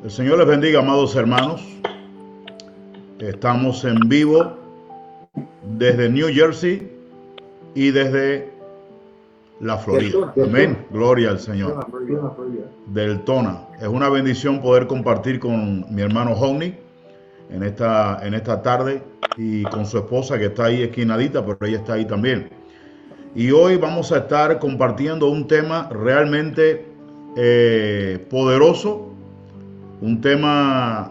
El Señor les bendiga, amados hermanos. Estamos en vivo desde New Jersey y desde la Florida. Amén. Gloria al Señor. Deltona. Es una bendición poder compartir con mi hermano Honey en esta tarde y con su esposa que está ahí esquinadita, pero ella está ahí también. Y hoy vamos a estar compartiendo un tema realmente poderoso, un tema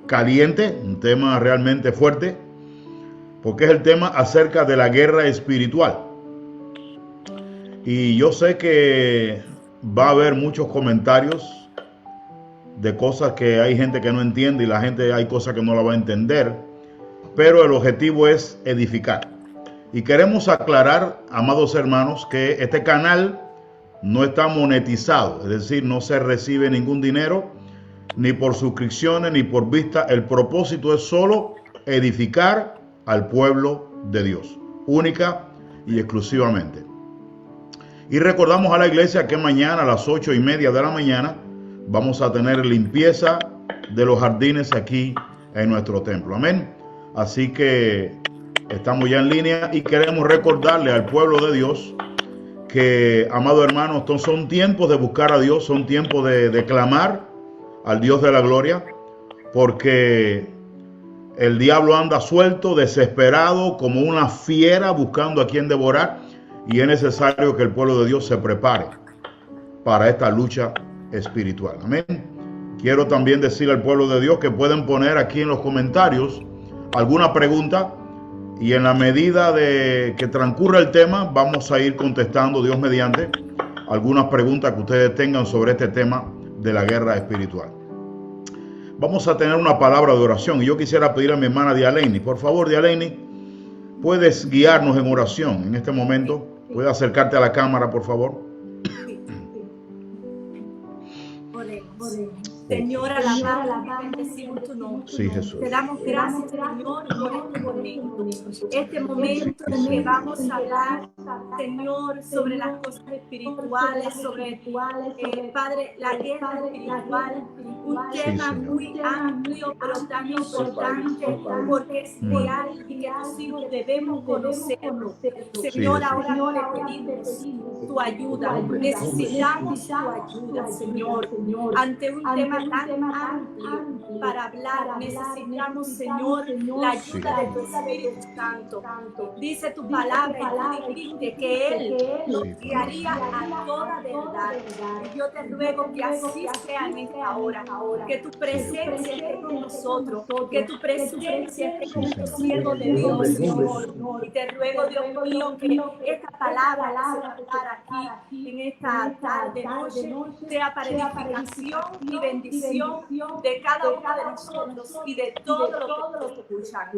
caliente, un tema realmente fuerte, porque es el tema acerca de la guerra espiritual. Y yo sé que va a haber muchos comentarios de cosas que hay gente que no entiende y la gente hay cosas que no la va a entender, pero el objetivo es edificar. Y queremos aclarar, amados hermanos, que este canal no está monetizado, es decir, no se recibe ningún dinero, ni por suscripciones, ni por vista. El propósito es solo edificar al pueblo de Dios, única y exclusivamente. Y recordamos a la iglesia que mañana a las 8:30 de la mañana vamos a tener limpieza de los jardines aquí en nuestro templo. Amén. Así que estamos ya en línea y queremos recordarle al pueblo de Dios que, amado hermano, estos son tiempos de buscar a Dios, son tiempos de clamar al Dios de la gloria, porque el diablo anda suelto, desesperado, como una fiera buscando a quien devorar, y es necesario que el pueblo de Dios se prepare para esta lucha espiritual. Amén. Quiero también decir al pueblo de Dios que pueden poner aquí en los comentarios alguna pregunta y en la medida de que transcurra el tema vamos a ir contestando, Dios mediante, algunas preguntas que ustedes tengan sobre este tema de la guerra espiritual. Vamos a tener una palabra de oración y yo quisiera pedir a mi hermana Dialeini, por favor, Dialeini, puedes guiarnos en oración en este momento. Puedes acercarte a la cámara, por favor. Oremos. Señor, alabamos y bendecimos tu nombre. Sí, Jesús. Te damos gracias, Señor, por este momento. Este momento Sí, en que Señor. vamos a hablar, Señor, sobre las cosas espirituales, sobre, Padre, la guerra espiritual. Un Sí, tema Señor. muy amplio, pero tan importante, porque es real y que tus hijos debemos conocerlo. Sí, Señor, Jesús. ahora te pedimos tu ayuda. Necesitamos tu ayuda, Señor, ante un tema tan amplio para hablar. Necesitamos, Señor, la Sí, ayuda de tu Espíritu Santo. Dice tu palabra y tú dijiste que Él nos sí, Padre. guiaría a toda verdad. Y yo te ruego que así sea en esta hora, que tu Sí, Jesús. presencia esté con nosotros, que tu presencia esté Sí, con estos Señor. siervos de Dios, Señor. Y te ruego, Dios mío, que esta palabra que se va a hablar aquí en esta tarde, noche, sea para edificación y bendición de cada uno de nosotros y de todos los que nos escuchan.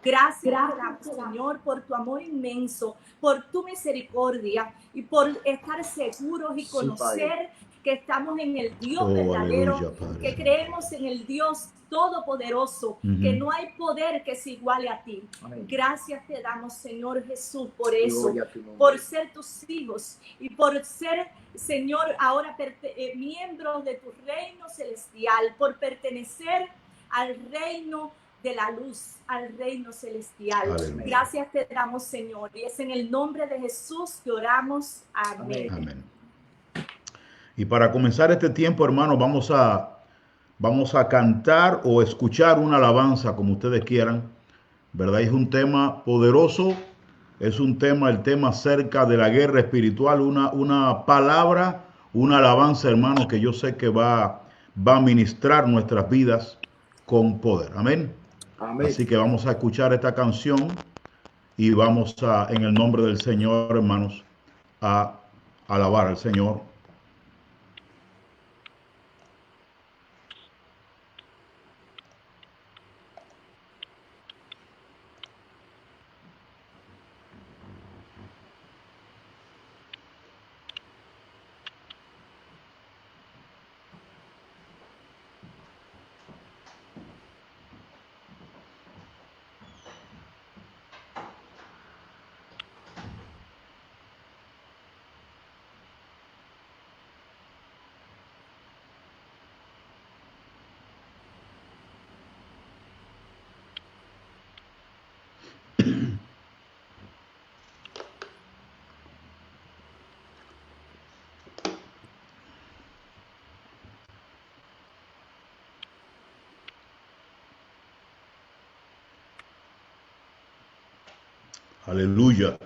Gracias te damos, Señor, por tu amor inmenso, por tu misericordia y por estar seguros y conocer que estamos en el Dios verdadero, Aleluya, Padre. que creemos en el Dios todopoderoso, que no hay poder que se iguale a ti. Amén. Gracias te damos, Señor Jesús, por eso, por ser tus hijos y por ser, Señor, ahora miembros de tu reino celestial, por pertenecer al reino de la luz, al reino celestial. Aleluya. Gracias te damos, Señor, y es en el nombre de Jesús que oramos. Amén. Amén. Y para comenzar este tiempo, hermanos, vamos a cantar o escuchar una alabanza, como ustedes quieran, ¿verdad? Es un tema poderoso, es un tema, el tema acerca de la guerra espiritual, una palabra, una alabanza, hermano, que yo sé que va a ministrar nuestras vidas con poder. Amén. Amén. Así que vamos a escuchar esta canción y vamos a, en el nombre del Señor, hermanos, a alabar al Señor. Aleluya.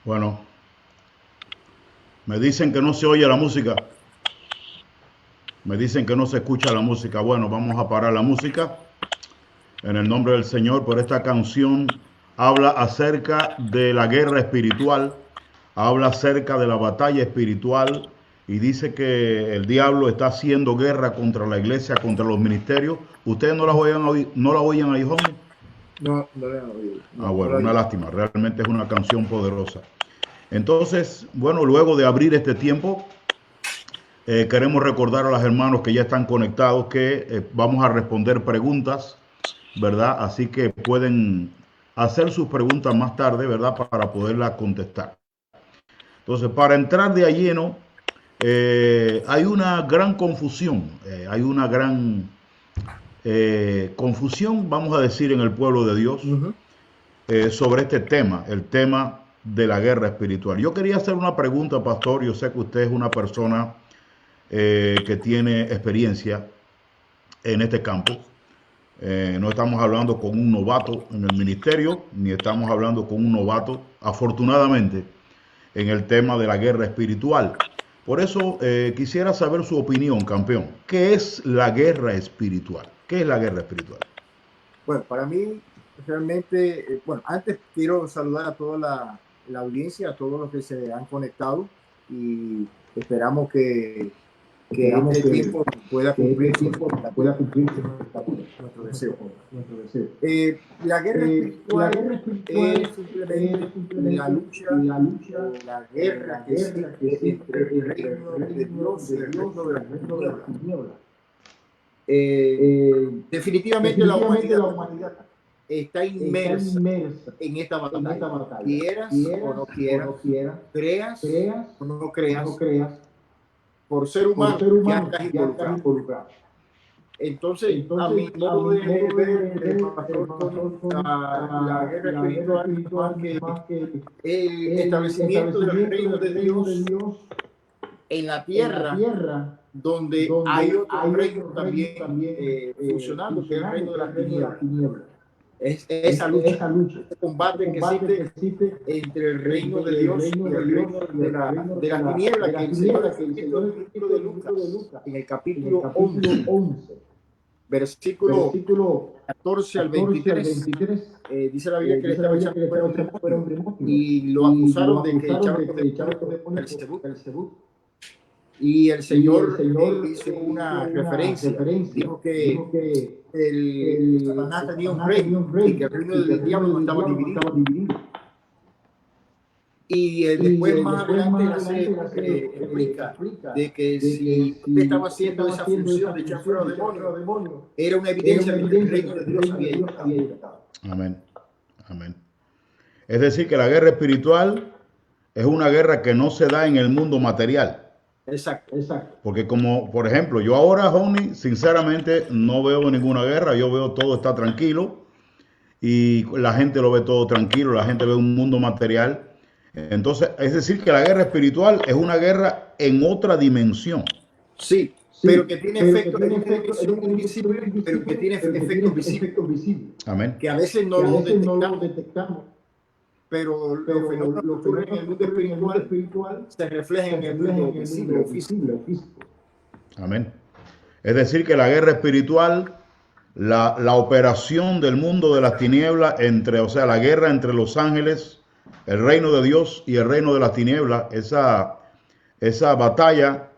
Bueno, me dicen que no se oye la música. Me dicen que no se escucha la música. Bueno, vamos a parar la música en el nombre del Señor. Pero esta canción habla acerca de la guerra espiritual, habla acerca de la batalla espiritual y dice que el diablo está haciendo guerra contra la iglesia, contra los ministerios. ¿Ustedes no la oyen ahí, joven? No, no la he oído. No, bueno, una lástima. Realmente es una canción poderosa. Entonces, bueno, luego de abrir este tiempo, queremos recordar a los hermanos que ya están conectados que vamos a responder preguntas, ¿verdad? Así que pueden hacer sus preguntas más tarde, ¿verdad? Para poderlas contestar. Entonces, para entrar de a lleno, hay una gran confusión, confusión, vamos a decir, en el pueblo de Dios sobre este tema, el tema de la guerra espiritual. Yo quería hacer una pregunta, pastor. Yo sé que usted es una persona que tiene experiencia en este campo. No estamos hablando con un novato en el ministerio, ni estamos hablando con un novato, afortunadamente, en el tema de la guerra espiritual. Por eso quisiera saber su opinión, campeón. ¿Qué es la guerra espiritual? ¿Qué es la guerra espiritual? Bueno, para mí, realmente, bueno, antes quiero saludar a toda la audiencia, a todos los que se han conectado y esperamos que este tiempo pueda cumplir nuestro deseo. La guerra espiritual es simplemente la lucha, la guerra que existe entre el reino de Dios y el reino de las tinieblas. Definitivamente la humanidad está inmersa en esta batalla. Quieras o no quieras, creas o no creas, por ser humano ya estás involucrado. Entonces, a mi modo de ver, la guerra espiritual más que el establecimiento del reino de Dios en la tierra, donde hay otro reino también funcionando, que es el reino de las tinieblas. Es esa lucha, ese combate que existe entre el reino de Dios y el reino de las tinieblas, que el Señor en el libro de Lucas, en el capítulo 11, versículo 14 al 23, dice la Biblia que él estaba echando fuera un demonio y lo acusaron de que echaba Belzebú. Y el Señor hizo una referencia, dijo que el Satanás tenía un reino y que el reino del diablo no estaba dividido. Y después más adelante la serie explica de que si usted estaba haciendo esa función de echar fuera demonios, era una evidencia de que el reino de Dios había llegado. Amén. Amén. Es decir, que la guerra espiritual es una guerra que no se da en el mundo material. Exacto. Porque como, por ejemplo, yo ahora, Honey, sinceramente no veo ninguna guerra. Yo veo todo está tranquilo. y la gente lo ve todo tranquilo, la gente ve un mundo material. Entonces, es decir, que la guerra espiritual es una guerra en otra dimensión. Sí, pero que tiene efectos en una dimensión invisible, pero que tiene efectos visibles. Amén. Que a veces no lo detectamos. Pero los fenómenos que ocurren en el mundo espiritual se reflejan en el mundo visible o físico. Amén. Es decir, que la guerra espiritual, la operación del mundo de las tinieblas, o sea, la guerra entre los ángeles, el reino de Dios y el reino de las tinieblas, esa batalla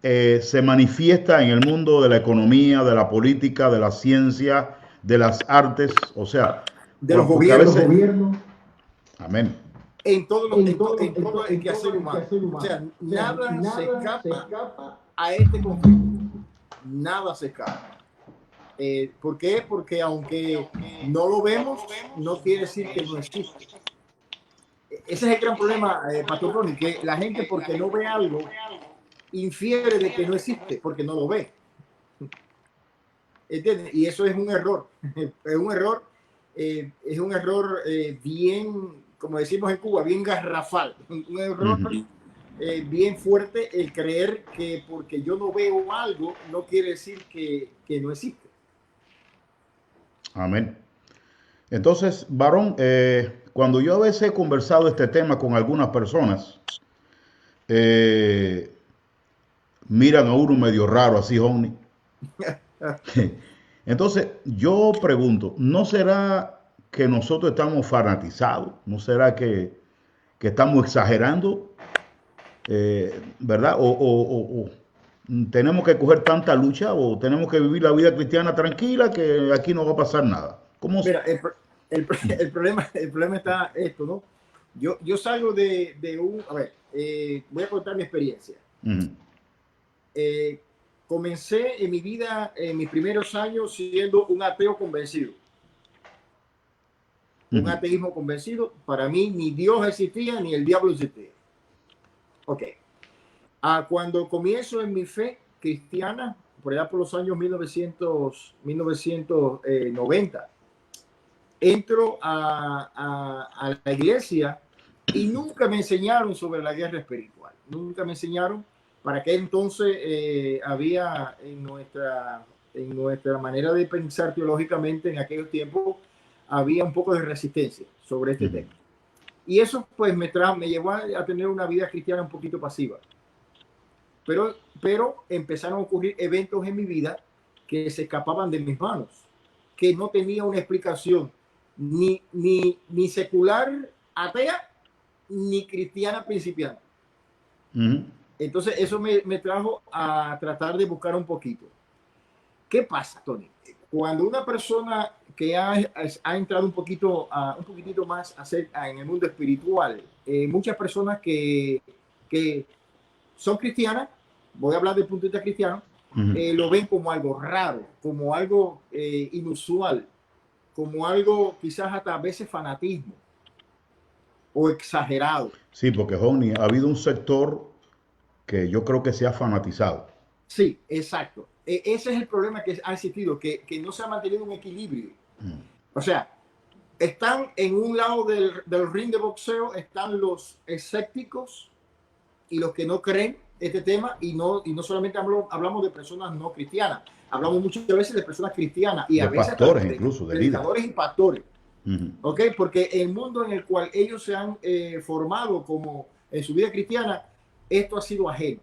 se manifiesta en el mundo de la economía, de la política, de la ciencia, de las artes, o sea, de los gobiernos. Amén. En todo el quehacer humano. O sea, nada se escapa a este conflicto. Nada se escapa. ¿Por qué? Porque aunque no lo vemos, no quiere decir que no existe. Ese es el gran problema, Pastor Ronnie, que la gente, porque no ve algo, infiere de que no existe, porque no lo ve. ¿Entiendes? Y eso es un error. Es un error bien, como decimos en Cuba, bien garrafal. Un error bien fuerte el creer que porque yo no veo algo, no quiere decir que no existe. Amén. Entonces, varón, cuando yo a veces he conversado este tema con algunas personas, miran a uno medio raro, así, Johnny. Entonces, yo pregunto, ¿no será que nosotros estamos fanatizados? ¿No será que estamos exagerando? ¿Verdad? O tenemos que coger tanta lucha o tenemos que vivir la vida cristiana tranquila que aquí no va a pasar nada. ¿Cómo? Mira, el problema está esto, ¿no? Yo salgo de un... A ver, voy a contar mi experiencia. Comencé en mi vida, en mis primeros años, siendo un ateo convencido. Un ateísmo convencido. Para mí ni Dios existía ni el diablo existía. Ok. Cuando comienzo en mi fe cristiana, por allá por los años 1990, entro a la iglesia y nunca me enseñaron sobre la guerra espiritual. Nunca me enseñaron. Para que entonces había en nuestra manera de pensar teológicamente en aquellos tiempos, había un poco de resistencia sobre este tema. Y eso pues me llevó a tener una vida cristiana un poquito pasiva. Pero empezaron a ocurrir eventos en mi vida que se escapaban de mis manos, que no tenía una explicación ni secular atea, ni cristiana principiante. Entonces eso me trajo a tratar de buscar un poquito. ¿Qué pasa, Tony? Cuando una persona que ha entrado un poquitito más en el mundo espiritual, muchas personas que son cristianas, voy a hablar del punto de vista cristiano, lo ven como algo raro, como algo inusual, como algo quizás hasta a veces fanatismo o exagerado. Sí, porque, Johnny, ha habido un sector que yo creo que se ha fanatizado. Sí, exacto. Ese es el problema que ha existido, que no se ha mantenido un equilibrio. O sea, están en un lado del ring de boxeo, están los escépticos y los que no creen este tema, y no solamente hablamos de personas no cristianas, hablamos muchas veces de personas cristianas y de a veces pastores, incluso de predicadores y pastores. ¿Ok? Porque el mundo en el cual ellos se han formado como en su vida cristiana, esto ha sido ajeno.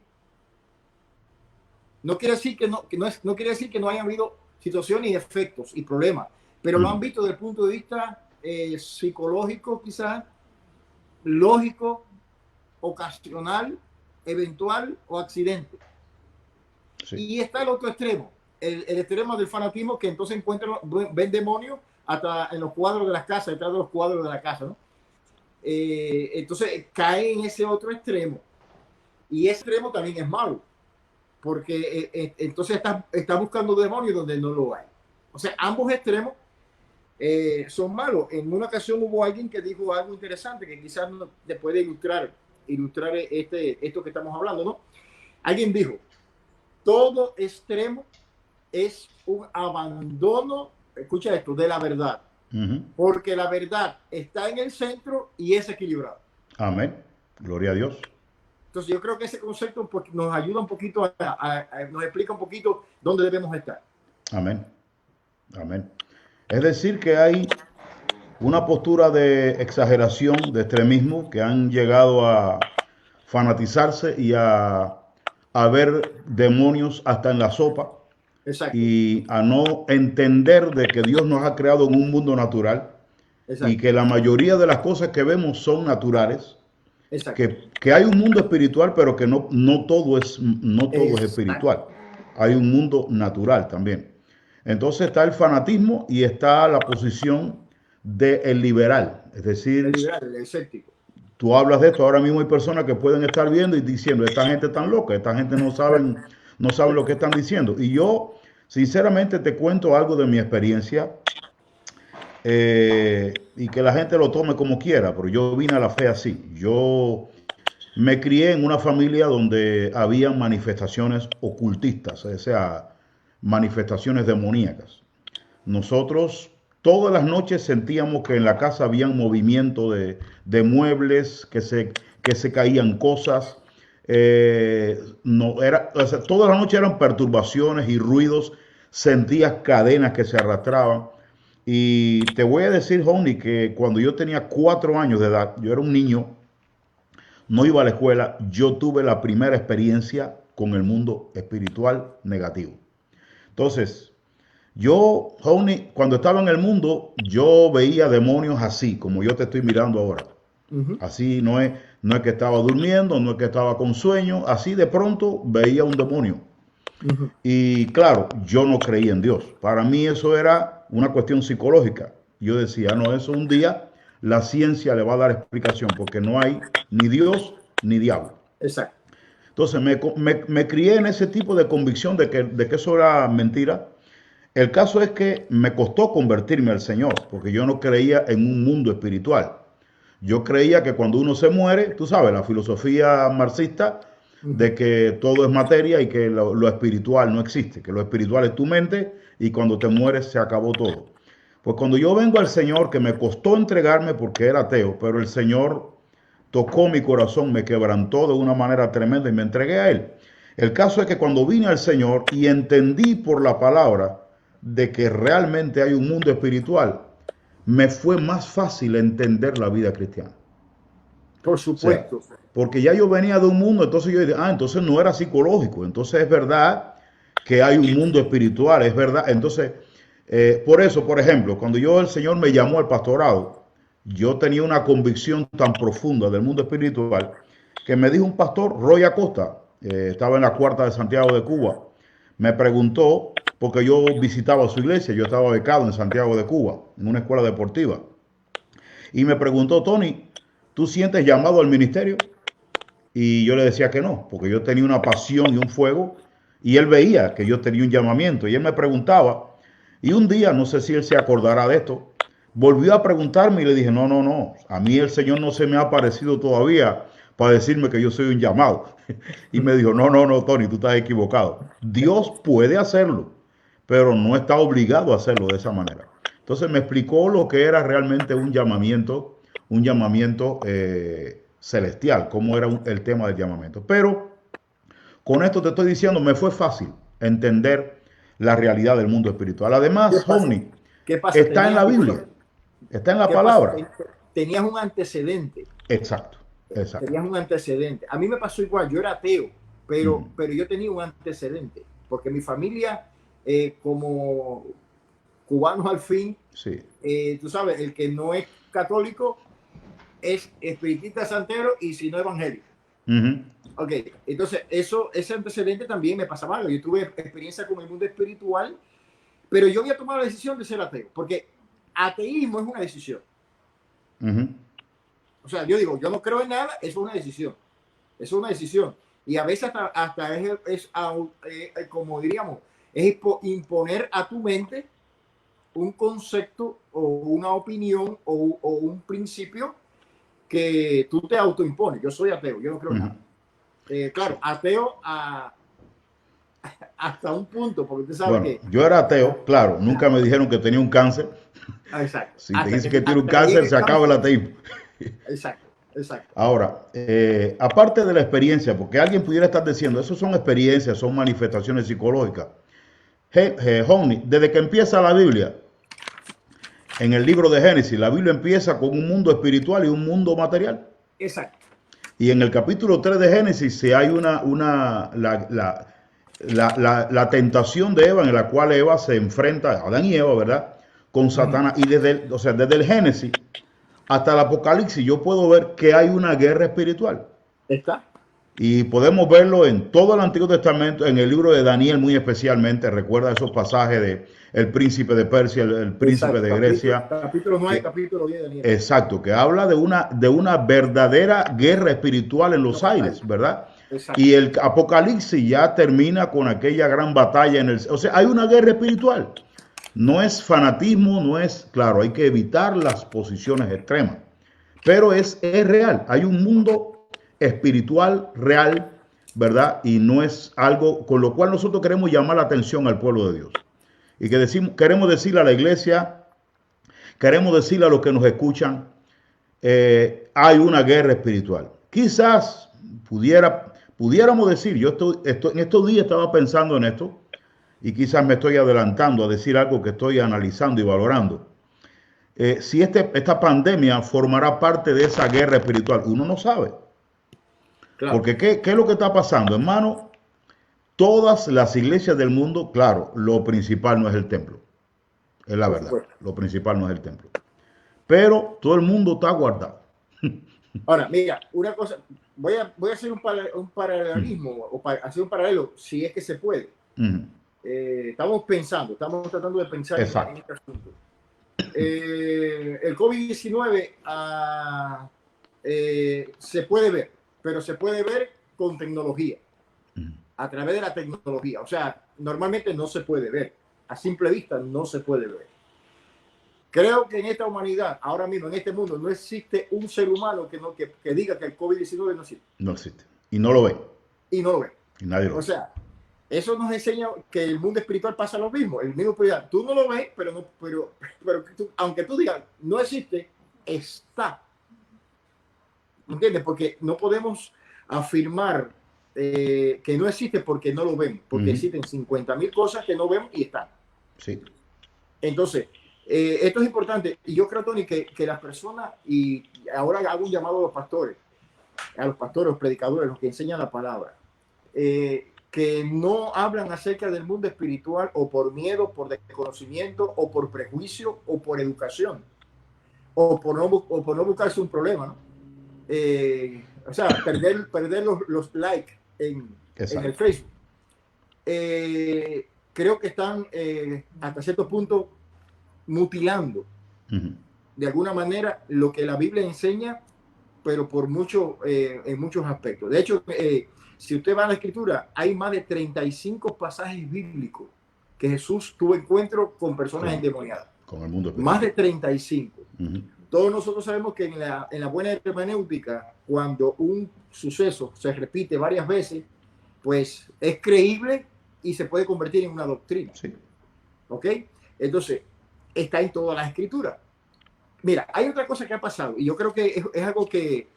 No quiere decir no quiere decir que no hayan habido situaciones y efectos y problemas, pero lo han visto desde el punto de vista psicológico, quizás, lógico, ocasional, eventual o accidente. Sí. Y está el otro extremo, el extremo del fanatismo, que entonces ven demonios hasta en los cuadros de las casas, detrás de los cuadros de la casa, ¿no? Entonces cae en ese otro extremo. Y ese extremo también es malo, porque entonces está buscando demonios donde no lo hay. O sea, ambos extremos son malos. En una ocasión hubo alguien que dijo algo interesante que quizás te puede ilustrar esto que estamos hablando, ¿no? Alguien dijo, todo extremo es un abandono, escucha esto, de la verdad. porque la verdad está en el centro y es equilibrado. Amén. Gloria a Dios. Entonces yo creo que ese concepto nos ayuda un poquito, nos explica un poquito dónde debemos estar. Amén. Amén. Es decir, que hay una postura de exageración, de extremismo, que han llegado a fanatizarse y a ver demonios hasta en la sopa. Exacto. Y a no entender de que Dios nos ha creado en un mundo natural. Exacto. Y que la mayoría de las cosas que vemos son naturales. Que hay un mundo espiritual, pero que no todo es espiritual. Hay un mundo natural también. Entonces está el fanatismo y está la posición del liberal. Es decir, el liberal, el escéptico. Tú hablas de esto, ahora mismo hay personas que pueden estar viendo y diciendo, esta gente tan loca, esta gente no saben lo que están diciendo. Y yo, sinceramente, te cuento algo de mi experiencia. Y que la gente lo tome como quiera, pero yo vine a la fe así. Yo me crié en una familia donde había manifestaciones ocultistas, o sea, manifestaciones demoníacas. Nosotros todas las noches sentíamos que en la casa había un movimiento de muebles, que se caían cosas. O sea, todas las noches eran perturbaciones y ruidos, sentías cadenas que se arrastraban. Y te voy a decir, Honey, que cuando yo tenía 4 años de edad, yo era un niño, no iba a la escuela, yo tuve la primera experiencia con el mundo espiritual negativo. Entonces, yo, Honey, cuando estaba en el mundo, yo veía demonios así, como yo te estoy mirando ahora. Así no es que estaba durmiendo, no es que estaba con sueño, así de pronto veía un demonio. Y claro, yo no creía en Dios. Para mí eso era una cuestión psicológica. Yo decía, no, eso un día la ciencia le va a dar explicación, porque no hay ni Dios ni diablo. Exacto. Entonces me crié en ese tipo de convicción de que eso era mentira. El caso es que me costó convertirme al Señor, porque yo no creía en un mundo espiritual. Yo creía que cuando uno se muere, tú sabes, la filosofía marxista, de que todo es materia y que lo espiritual no existe, que lo espiritual es tu mente y cuando te mueres se acabó todo. Pues cuando yo vengo al Señor, que me costó entregarme porque era ateo, pero el Señor tocó mi corazón, me quebrantó de una manera tremenda y me entregué a Él. El caso es que cuando vine al Señor y entendí por la palabra de que realmente hay un mundo espiritual, me fue más fácil entender la vida cristiana. Por supuesto. O sea, porque ya yo venía de un mundo, entonces yo dije, entonces no era psicológico, entonces es verdad que hay un mundo espiritual, es verdad. Entonces, por eso, por ejemplo, cuando el Señor me llamó al pastorado, yo tenía una convicción tan profunda del mundo espiritual que me dijo un pastor, Roy Acosta, estaba en la Cuarta de Santiago de Cuba, me preguntó, porque yo visitaba su iglesia, yo estaba becado en Santiago de Cuba, en una escuela deportiva, y me preguntó, Tony, ¿tú sientes llamado al ministerio? Y yo le decía que no, porque yo tenía una pasión y un fuego, y él veía que yo tenía un llamamiento, y él me preguntaba, y un día, no sé si él se acordará de esto, volvió a preguntarme y le dije, no, a mí el Señor no se me ha aparecido todavía para decirme que yo soy un llamado. Y me dijo, no, Tony, tú estás equivocado. Dios puede hacerlo, pero no está obligado a hacerlo de esa manera. Entonces me explicó lo que era realmente un llamamiento celestial, cómo era el tema del llamamiento. Pero con esto te estoy diciendo, me fue fácil entender la realidad del mundo espiritual. Además, Homni, está en la Biblia, está en la palabra. Tenías un antecedente. Exacto. Tenías un antecedente. A mí me pasó igual, yo era ateo, pero yo tenía un antecedente, porque mi familia, como cubanos al fin, sí. Tú sabes, el que no es católico es espiritista santero y si no evangélico. Ok, entonces ese antecedente también me pasaba algo. Yo tuve experiencia con el mundo espiritual, pero yo había tomado la decisión de ser ateo, porque ateísmo es una decisión. O sea, yo digo, yo no creo en nada, eso es una decisión. Eso es una decisión. Y a veces hasta es como diríamos, es imponer a tu mente un concepto o una opinión o un principio que tú te autoimpones. Yo soy ateo, yo no creo en nada. Claro, ateo a hasta un punto, porque usted sabe Bueno, que... yo era ateo, claro, nunca me dijeron que tenía un cáncer. Exacto. Si te dicen que tiene un cáncer, se acaba el ateísmo. Exacto, exacto. Ahora, aparte de la experiencia, porque alguien pudiera estar diciendo, eso son experiencias, son manifestaciones psicológicas. Honey, desde que empieza la Biblia, en el libro de Génesis, la Biblia empieza con un mundo espiritual y un mundo material. Exacto. Y en el capítulo 3 de Génesis se hay la tentación de Eva, en la cual Eva se enfrenta, Adán y Eva, ¿verdad? Con Satanás. Y desde el Génesis hasta el Apocalipsis yo puedo ver que hay una guerra espiritual. Está. Y podemos verlo en todo el Antiguo Testamento, en el libro de Daniel muy especialmente. Recuerda esos pasajes de el príncipe de Persia, el príncipe de Grecia. Capítulo 9, capítulo 10 de Daniel. Exacto, que habla de una verdadera guerra espiritual en los aires, ¿verdad? Exacto. Y el Apocalipsis ya termina con aquella gran batalla o sea, hay una guerra espiritual. No es fanatismo, no es, claro, hay que evitar las posiciones extremas. Pero es real, hay un mundo espiritual real, ¿verdad? Y no es algo con lo cual nosotros queremos llamar la atención al pueblo de Dios. Y que queremos decirle a la iglesia, queremos decirle a los que nos escuchan, hay una guerra espiritual. Quizás pudiéramos decir, yo en estos días estaba pensando en esto, y quizás me estoy adelantando a decir algo que estoy analizando y valorando. Si esta pandemia formará parte de esa guerra espiritual, uno no sabe. Claro. Porque ¿qué es lo que está pasando, hermano? Todas las iglesias del mundo, claro, lo principal no es el templo. Es la verdad. Lo principal no es el templo. Pero todo el mundo está guardado. Ahora, mira, una cosa, voy a hacer un paralelismo, o hacer un paralelo, si es que se puede. Estamos tratando de pensar en este asunto. El COVID-19 se puede ver, pero se puede ver con tecnología, a través de la tecnología. O sea, normalmente no se puede ver, a simple vista no se puede ver. Creo que en esta humanidad, ahora mismo en este mundo, no existe un ser humano que diga que el COVID-19 no existe. No existe. Y no lo ve. Y no lo ve. Y nadie lo ve. O sea, eso nos enseña que el mundo espiritual pasa lo mismo. El mismo espiritual, tú no lo ves, pero aunque tú digas no existe, está. ¿Entiendes? Porque no podemos afirmar que no existe porque no lo vemos. Porque existen 50,000 cosas que no vemos y están. Sí. Entonces, esto es importante. Y yo creo, Tony, que las personas, y ahora hago un llamado a los pastores, los predicadores, los que enseñan la palabra, que no hablan acerca del mundo espiritual o por miedo, por desconocimiento, o por prejuicio, o por educación, o por no buscarse un problema, ¿no? O sea, perder los likes en el Facebook. Creo que están hasta cierto punto mutilando de alguna manera lo que la Biblia enseña, pero en muchos aspectos. De hecho, si usted va a la Escritura, hay más de 35 pasajes bíblicos que Jesús tuvo encuentro con personas endemoniadas. Con el mundo espiritual. Más de 35. Todos nosotros sabemos que en la buena hermenéutica, cuando un suceso se repite varias veces, pues es creíble y se puede convertir en una doctrina. Sí. ¿Ok? Entonces, está en todas las escrituras. Mira, hay otra cosa que ha pasado, y yo creo que es algo que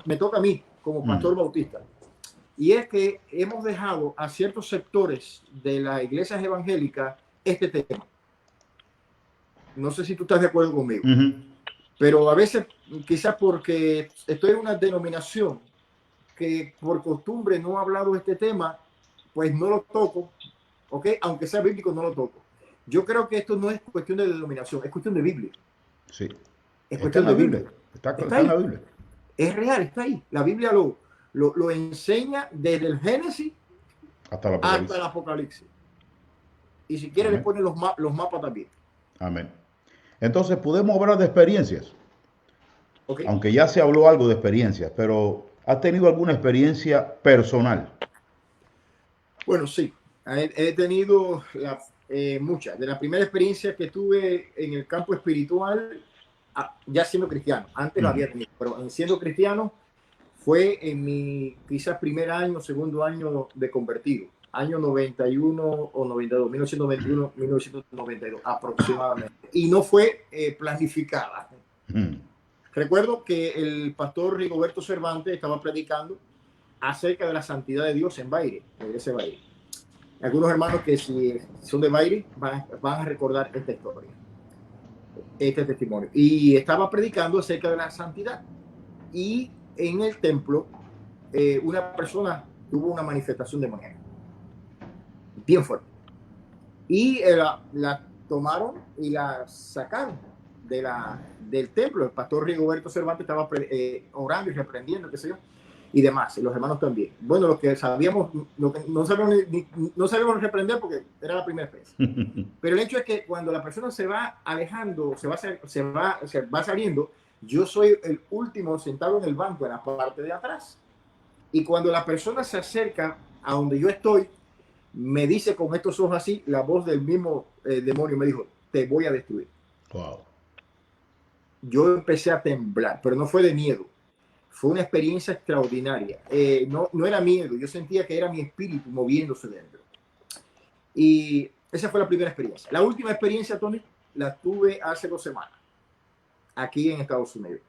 me toca a mí como pastor bautista, y es que hemos dejado a ciertos sectores de las iglesias evangélicas este tema. No sé si tú estás de acuerdo conmigo. Pero a veces, quizás porque estoy en una denominación que por costumbre no ha hablado de este tema, pues no lo toco, ¿ok? Aunque sea bíblico, no lo toco. Yo creo que esto no es cuestión de denominación, es cuestión de Biblia. Sí. Es cuestión de Biblia. Está en la Biblia. Es real, está ahí. La Biblia lo enseña desde el Génesis hasta el Apocalipsis. Y si quiere le pone los mapas también. Amén. Entonces podemos hablar de experiencias. Okay. Aunque ya se habló algo de experiencias, pero ¿has tenido alguna experiencia personal? Bueno, sí. He tenido muchas. De la primera experiencia que tuve en el campo espiritual, ya siendo cristiano. Antes lo había tenido, pero siendo cristiano fue en mi quizás primer año, segundo año de convertido. año 91 o 92, 1991, 1992 aproximadamente. Y no fue planificada. Recuerdo que el pastor Rigoberto Cervantes estaba predicando acerca de la santidad de Dios en Baire, en ese Baire. Algunos hermanos que si son de Baire van a recordar esta historia, este testimonio. Y estaba predicando acerca de la santidad. Y en el templo, una persona tuvo una manifestación demoníaca bien fuerte. Y la tomaron y la sacaron del templo. El pastor Rigoberto Cervantes estaba orando y reprendiendo, qué sé yo, y demás, y los hermanos también. Bueno, lo que sabíamos, no sabíamos reprender porque era la primera vez. Pero el hecho es que cuando la persona se va alejando, se va saliendo, yo soy el último sentado en el banco, en la parte de atrás. Y cuando la persona se acerca a donde yo estoy, me dice con estos ojos así, la voz del mismo demonio me dijo, te voy a destruir. Wow. Yo empecé a temblar, pero no fue de miedo. Fue una experiencia extraordinaria. No era miedo, yo sentía que era mi espíritu moviéndose dentro. Y esa fue la primera experiencia. La última experiencia, Tony, la tuve hace 2 semanas, aquí en Estados Unidos.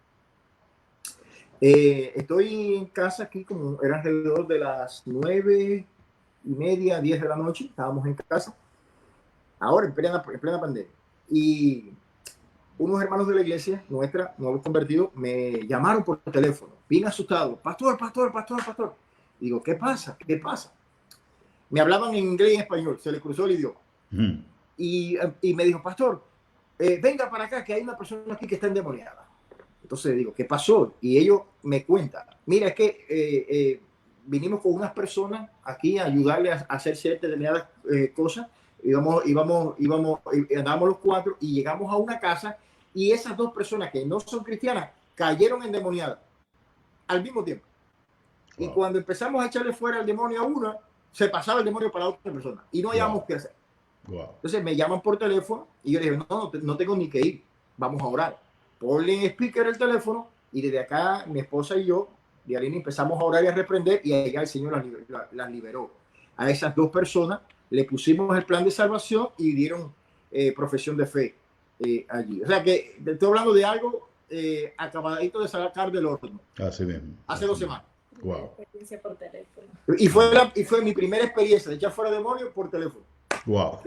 Estoy en casa aquí, como era alrededor de las 9:30, 10 de la noche. Estábamos en casa, ahora en plena pandemia. Y unos hermanos de la iglesia nuestra, nuevos convertidos, me llamaron por teléfono, bien asustados. Pastor. Digo, ¿qué pasa? Me hablaban en inglés y en español, se les cruzó el idioma. Y me dijo, pastor, venga para acá, que hay una persona aquí que está endemoniada. Entonces digo, ¿qué pasó? Y ellos me cuentan, mira, es que vinimos con unas personas aquí a ayudarle a hacer ciertas determinadas cosas. Andábamos los 4 y llegamos a una casa y esas 2 personas que no son cristianas cayeron endemoniadas al mismo tiempo. Wow. Y cuando empezamos a echarle fuera al demonio a una, se pasaba el demonio para otra persona y no hallábamos qué hacer. Wow. Entonces me llaman por teléfono y yo le dije, no tengo ni que ir, vamos a orar. Ponle en speaker el teléfono y desde acá mi esposa y yo, Dialina, empezamos a orar y a reprender y allá el Señor las liberó. A esas 2 personas le pusimos el plan de salvación y dieron profesión de fe allí. O sea que te estoy hablando de algo acabadito de sacar del horno. Así mismo. Hace 2 semanas. Wow. Y fue mi primera experiencia de echar fuera demonios por teléfono. Wow.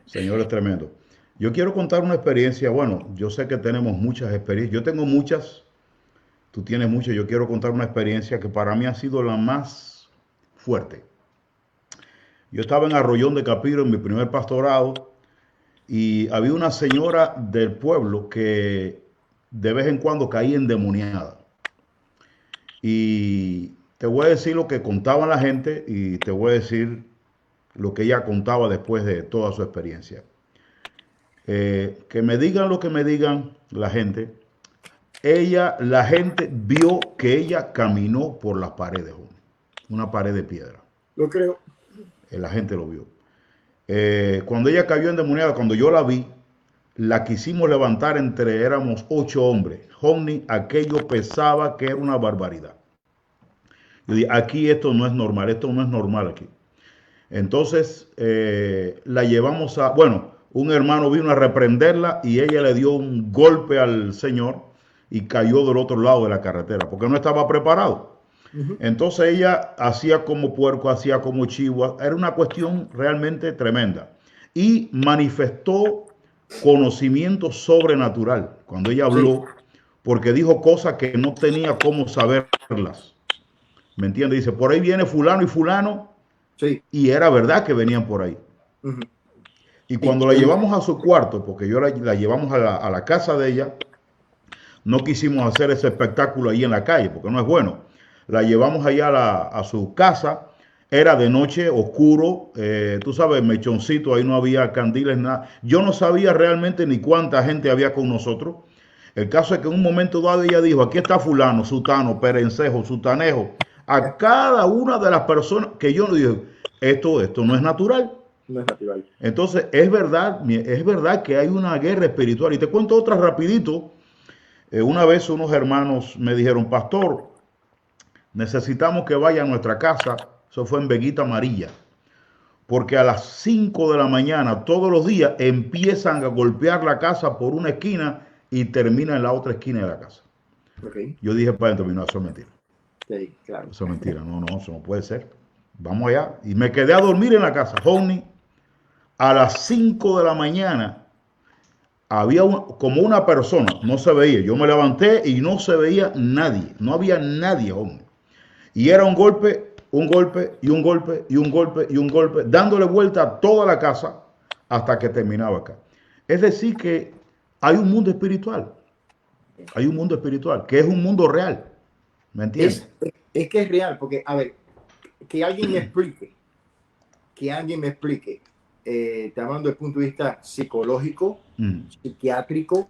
Señor, es tremendo. Yo quiero contar una experiencia. Bueno, yo sé que tenemos muchas experiencias. Yo tengo muchas. Tú tienes muchas. Yo quiero contar una experiencia que para mí ha sido la más fuerte. Yo estaba en Arroyón de Capiro en mi primer pastorado y había una señora del pueblo que de vez en cuando caía endemoniada. Y te voy a decir lo que contaba la gente y te voy a decir lo que ella contaba después de toda su experiencia. Que me digan lo que me digan la gente. La gente vio que ella caminó por las paredes, una pared de piedra. Lo creo. La gente lo vio. Cuando ella cayó endemoniada, cuando yo la vi, la quisimos levantar éramos 8 hombres. Hombre, aquello pesaba que era una barbaridad. Yo dije, aquí esto no es normal aquí. Entonces, la llevamos un hermano vino a reprenderla y ella le dio un golpe al Señor y cayó del otro lado de la carretera, porque no estaba preparado. Entonces ella hacía como puerco, hacía como chivo, era una cuestión realmente tremenda. Y manifestó conocimiento sobrenatural cuando ella habló, porque dijo cosas que no tenía cómo saberlas. ¿Me entiendes? Dice, por ahí viene fulano y fulano, y era verdad que venían por ahí. Y cuando la llevamos a su cuarto, porque yo la llevamos a la casa de ella, no quisimos hacer ese espectáculo ahí en la calle, porque no es bueno. La llevamos allá a su casa, era de noche, oscuro, tú sabes, mechoncito, ahí no había candiles, nada. Yo no sabía realmente ni cuánta gente había con nosotros. El caso es que en un momento dado ella dijo, aquí está fulano, sutano, perencejo, sutanejo. A cada una de las personas que yo le dije, esto no es natural. No es natural. Entonces, es verdad que hay una guerra espiritual. Y te cuento otra rapidito. Una vez unos hermanos me dijeron, pastor, necesitamos que vaya a nuestra casa Eso fue en Veguita Amarilla. Porque a las 5 de la mañana, todos los días, empiezan a golpear la casa por una esquina y termina en la otra esquina de la casa. Okay. Yo dije para adentro, no, eso es mentira. Sí, claro. Eso es mentira, no, eso no puede ser. Vamos allá. Y me quedé a dormir en la casa. Honey, a las 5 de la mañana, había como una persona, no se veía. Yo me levanté y no se veía nadie. No había nadie, hombre. Y era un golpe, un golpe, y un golpe, y un golpe, y un golpe, dándole vuelta a toda la casa hasta que terminaba acá. Es decir, que hay un mundo espiritual. Hay un mundo espiritual, que es un mundo real. ¿Me entiendes? Es que es real, porque, a ver, que alguien me explique, te hablando desde el punto de vista psicológico, psiquiátrico,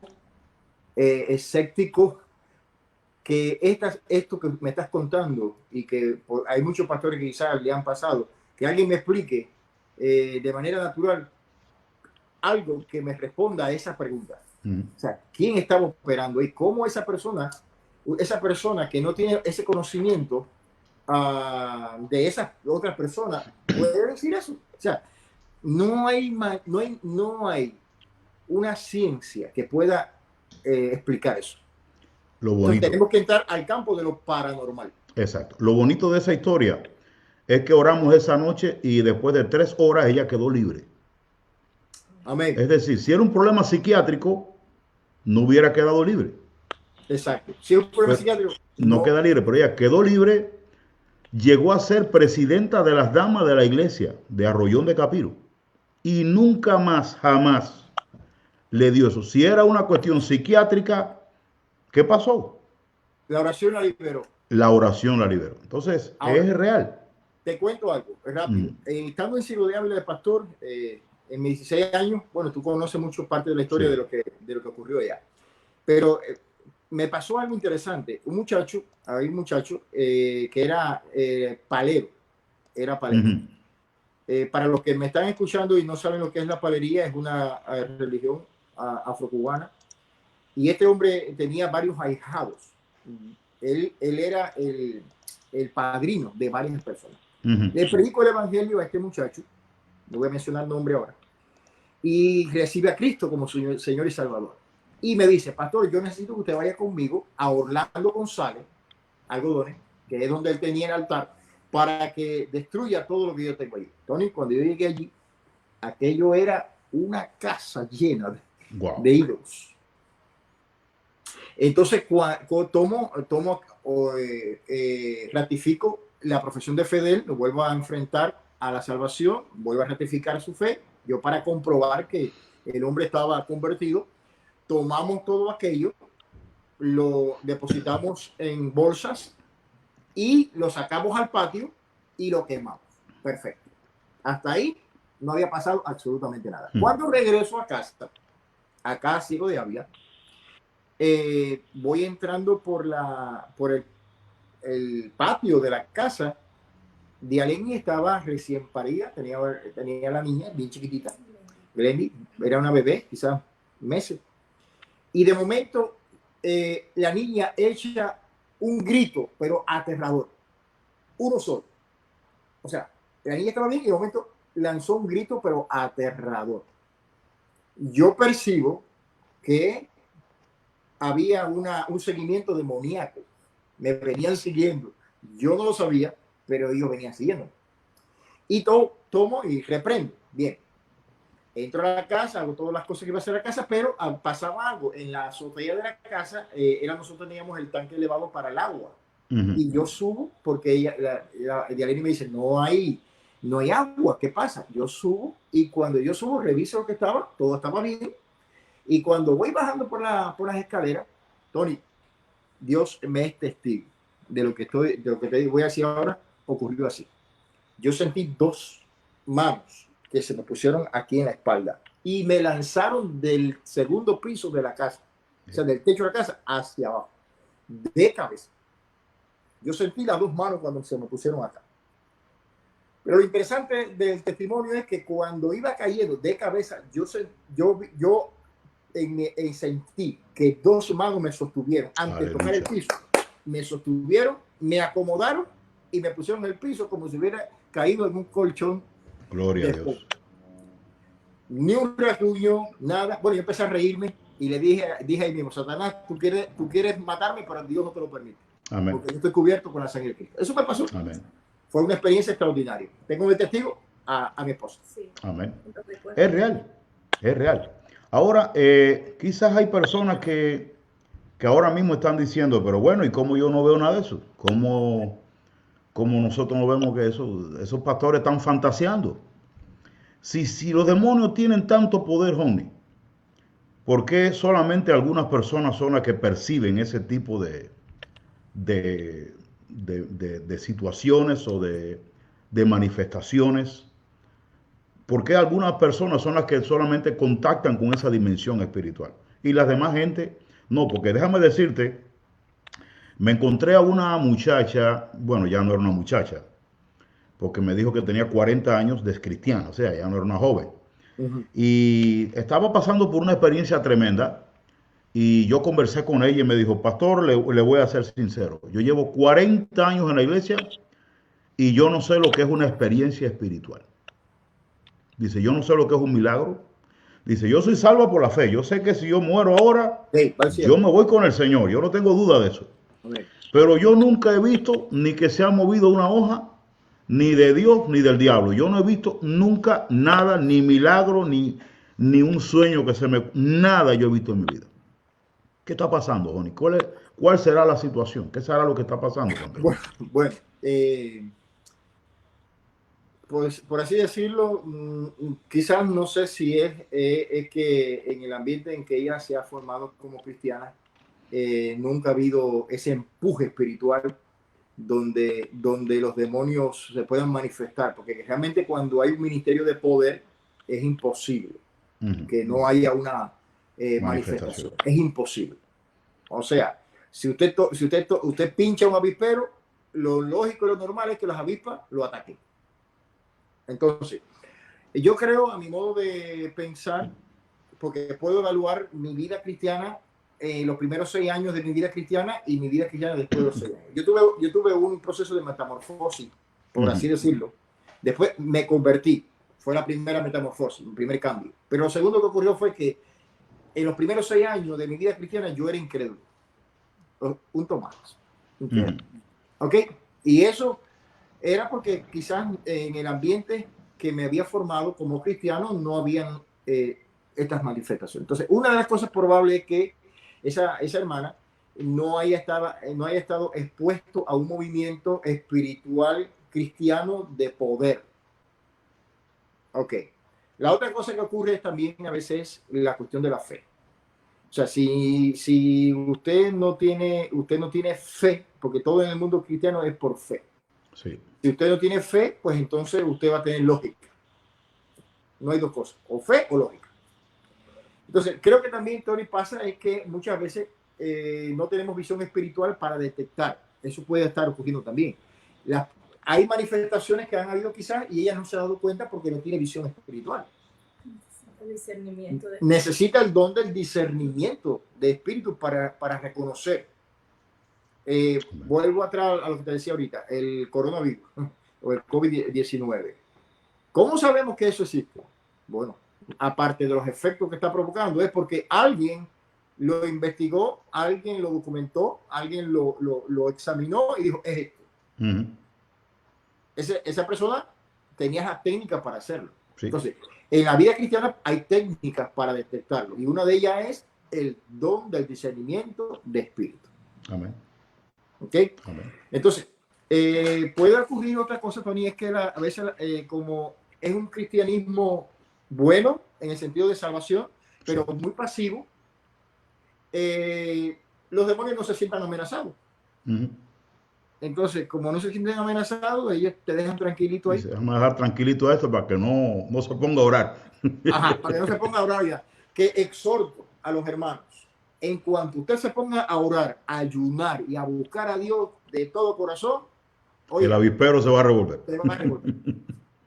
escéptico, que esto que me estás contando y que hay muchos pastores que quizás le han pasado, que alguien me explique de manera natural algo que me responda a esa pregunta. O sea, ¿quién estaba operando y cómo esa persona que no tiene ese conocimiento de esas otras personas puede decir eso? O sea, no hay una ciencia que pueda explicar eso. Lo bonito. Entonces, tenemos que entrar al campo de lo paranormal. Exacto. Lo bonito de esa historia es que oramos esa noche y después de 3 horas ella quedó libre. Amén. Es decir, si era un problema psiquiátrico, no hubiera quedado libre. Exacto. Si es un problema psiquiátrico, no queda libre, pero ella quedó libre, llegó a ser presidenta de las damas de la iglesia de Arroyón de Capiro y nunca más, jamás le dio eso. Si era una cuestión psiquiátrica, ¿qué pasó? La oración la liberó. La oración la liberó. Entonces, ahora, es real. Te cuento algo, rápido. Estando en Ciudad de Ávila de pastor, en mis 16 años, bueno, tú conoces mucho parte de la historia, sí, de lo que ocurrió allá. Pero me pasó algo interesante. Había un muchacho que era palero. Era palero. Para los que me están escuchando y no saben lo que es la palería, es una religión afrocubana. Y este hombre tenía varios ahijados. Él era el padrino de varias personas. Le predico el evangelio a este muchacho, no voy a mencionar el nombre ahora, y recibe a Cristo como su Señor y Salvador. Y me dice, pastor, yo necesito que usted vaya conmigo a Orlando González, Algodones, que es donde él tenía el altar, para que destruya todo lo que yo tengo allí. Tony, cuando yo llegué allí, aquello era una casa llena de ídolos. Entonces, ratifico la profesión de fe de él, lo vuelvo a enfrentar a la salvación, vuelvo a ratificar su fe. Yo, para comprobar que el hombre estaba convertido, tomamos todo aquello, lo depositamos en bolsas y lo sacamos al patio y lo quemamos. Perfecto. Hasta ahí no había pasado absolutamente nada. Cuando regreso a casa, acá sigo de Ávila, voy entrando por el patio de la casa. Dialeni estaba recién parida, tenía la niña bien chiquitita. Glendy era una bebé, quizás meses. Y de momento la niña echa un grito, pero aterrador. Uno solo. O sea, la niña estaba bien y de momento lanzó un grito, pero aterrador. Yo percibo que había un seguimiento demoníaco. Me venían siguiendo. Yo no lo sabía, pero ellos venían siguiendo. Y tomo y reprendo. Bien. Entro a la casa, hago todas las cosas que iba a hacer a la casa, pero pasaba algo. En la azotea de la casa, nosotros teníamos el tanque elevado para el agua. Y yo subo, porque Dialeni me dice, no hay agua, ¿qué pasa? Yo subo, y cuando yo subo, reviso lo que estaba, todo estaba bien. Y cuando voy bajando por las escaleras, Tony, Dios me es testigo de lo que te voy a decir ahora. Ocurrió así. Yo sentí 2 manos que se me pusieron aquí en la espalda y me lanzaron del segundo piso de la casa, o sea, del techo de la casa hacia abajo, de cabeza. Yo sentí las 2 manos cuando se me pusieron acá. Pero lo interesante del testimonio es que cuando iba cayendo de cabeza, yo sentí que 2 manos me sostuvieron antes de tocar el piso. Me sostuvieron, me acomodaron y me pusieron en el piso como si hubiera caído en un colchón. Gloria a Dios. Ni un rasguño, nada. Bueno, yo empecé a reírme y le dije ahí mismo, Satanás, tú quieres matarme, pero Dios no te lo permite. Amén. Porque yo estoy cubierto con la sangre de Cristo. Eso me pasó. Amén. Fue una experiencia extraordinaria. Tengo de testigo a mi esposa. Sí. Amén. Es real, es real. Ahora, quizás hay personas que ahora mismo están diciendo, pero bueno, ¿y cómo yo no veo nada de eso? ¿Cómo nosotros no vemos que esos pastores están fantaseando? Si los demonios tienen tanto poder, homie, ¿por qué solamente algunas personas son las que perciben ese tipo de situaciones o de manifestaciones? ¿Por qué algunas personas son las que solamente contactan con esa dimensión espiritual y las demás gente no? Porque déjame decirte, me encontré a una muchacha, bueno, ya no era una muchacha, porque me dijo que tenía 40 años de cristiana, o sea, ya no era una joven. Y estaba pasando por una experiencia tremenda y yo conversé con ella y me dijo, pastor, le voy a ser sincero, yo llevo 40 años en la iglesia y yo no sé lo que es una experiencia espiritual. Dice, yo no sé lo que es un milagro. Dice, yo soy salva por la fe. Yo sé que si yo muero ahora, yo me voy con el Señor. Yo no tengo duda de eso. Pero yo nunca he visto ni que se ha movido una hoja, ni de Dios, ni del diablo. Yo no he visto nunca nada, ni milagro, ni un sueño que se me... Nada yo he visto en mi vida. ¿Qué está pasando, Johnny? ¿Cuál será la situación? ¿Qué será lo que está pasando? Bueno, pues por así decirlo, quizás no sé si es que en el ambiente en que ella se ha formado como cristiana, nunca ha habido ese empuje espiritual donde los demonios se puedan manifestar, porque realmente cuando hay un ministerio de poder es imposible que no haya una manifestación. Es imposible. O sea, si usted pincha un avispero, lo lógico y lo normal es que las avispas lo ataquen. Entonces, yo creo, a mi modo de pensar, porque puedo evaluar mi vida cristiana, los primeros 6 años de mi vida cristiana y mi vida cristiana después de los 6 años. Yo tuve un proceso de metamorfosis, por así decirlo. Después me convertí. Fue la primera metamorfosis, el primer cambio. Pero lo segundo que ocurrió fue que en los primeros 6 años de mi vida cristiana yo era incrédulo. Un Tomás. ¿Ok? Y eso era porque quizás en el ambiente que me había formado como cristiano no habían estas manifestaciones. Entonces, una de las cosas probables es que esa hermana no haya estado expuesto a un movimiento espiritual cristiano de poder. Ok. La otra cosa que ocurre es también a veces la cuestión de la fe. O sea, si usted no tiene fe, porque todo en el mundo cristiano es por fe. Sí. Si usted no tiene fe, pues entonces usted va a tener lógica. No hay dos cosas, o fe o lógica. Entonces, creo que también, Tony, pasa es que muchas veces no tenemos visión espiritual para detectar. Eso puede estar ocurriendo también. Hay manifestaciones que han habido quizás y ella no se ha dado cuenta porque no tiene visión espiritual. Necesita el don del discernimiento de espíritu para reconocer. Vuelvo atrás a lo que te decía ahorita, el coronavirus o el COVID-19. ¿Cómo sabemos que eso existe? Bueno, aparte de los efectos que está provocando, es porque alguien lo investigó, alguien lo documentó, alguien lo examinó y dijo, es esto. Esa persona tenía la técnica para hacerlo. Sí. Entonces, en la vida cristiana hay técnicas para detectarlo y una de ellas es el don del discernimiento de espíritu. Amén. ¿Ok? Amén. Entonces, puede ocurrir otra cosa, Tony, es que a veces como es un cristianismo bueno en el sentido de salvación, pero muy pasivo, los demonios no se sientan amenazados. Entonces, como no se sienten amenazados, ellos te dejan tranquilito ahí. Vamos a dejar tranquilito a esto para que no se ponga a orar. Ajá, para que no se ponga a orar ya. Que exhorto a los hermanos, en cuanto usted se ponga a orar, a ayunar y a buscar a Dios de todo corazón, oye, el avispero se va a revolver. Se va a revolver.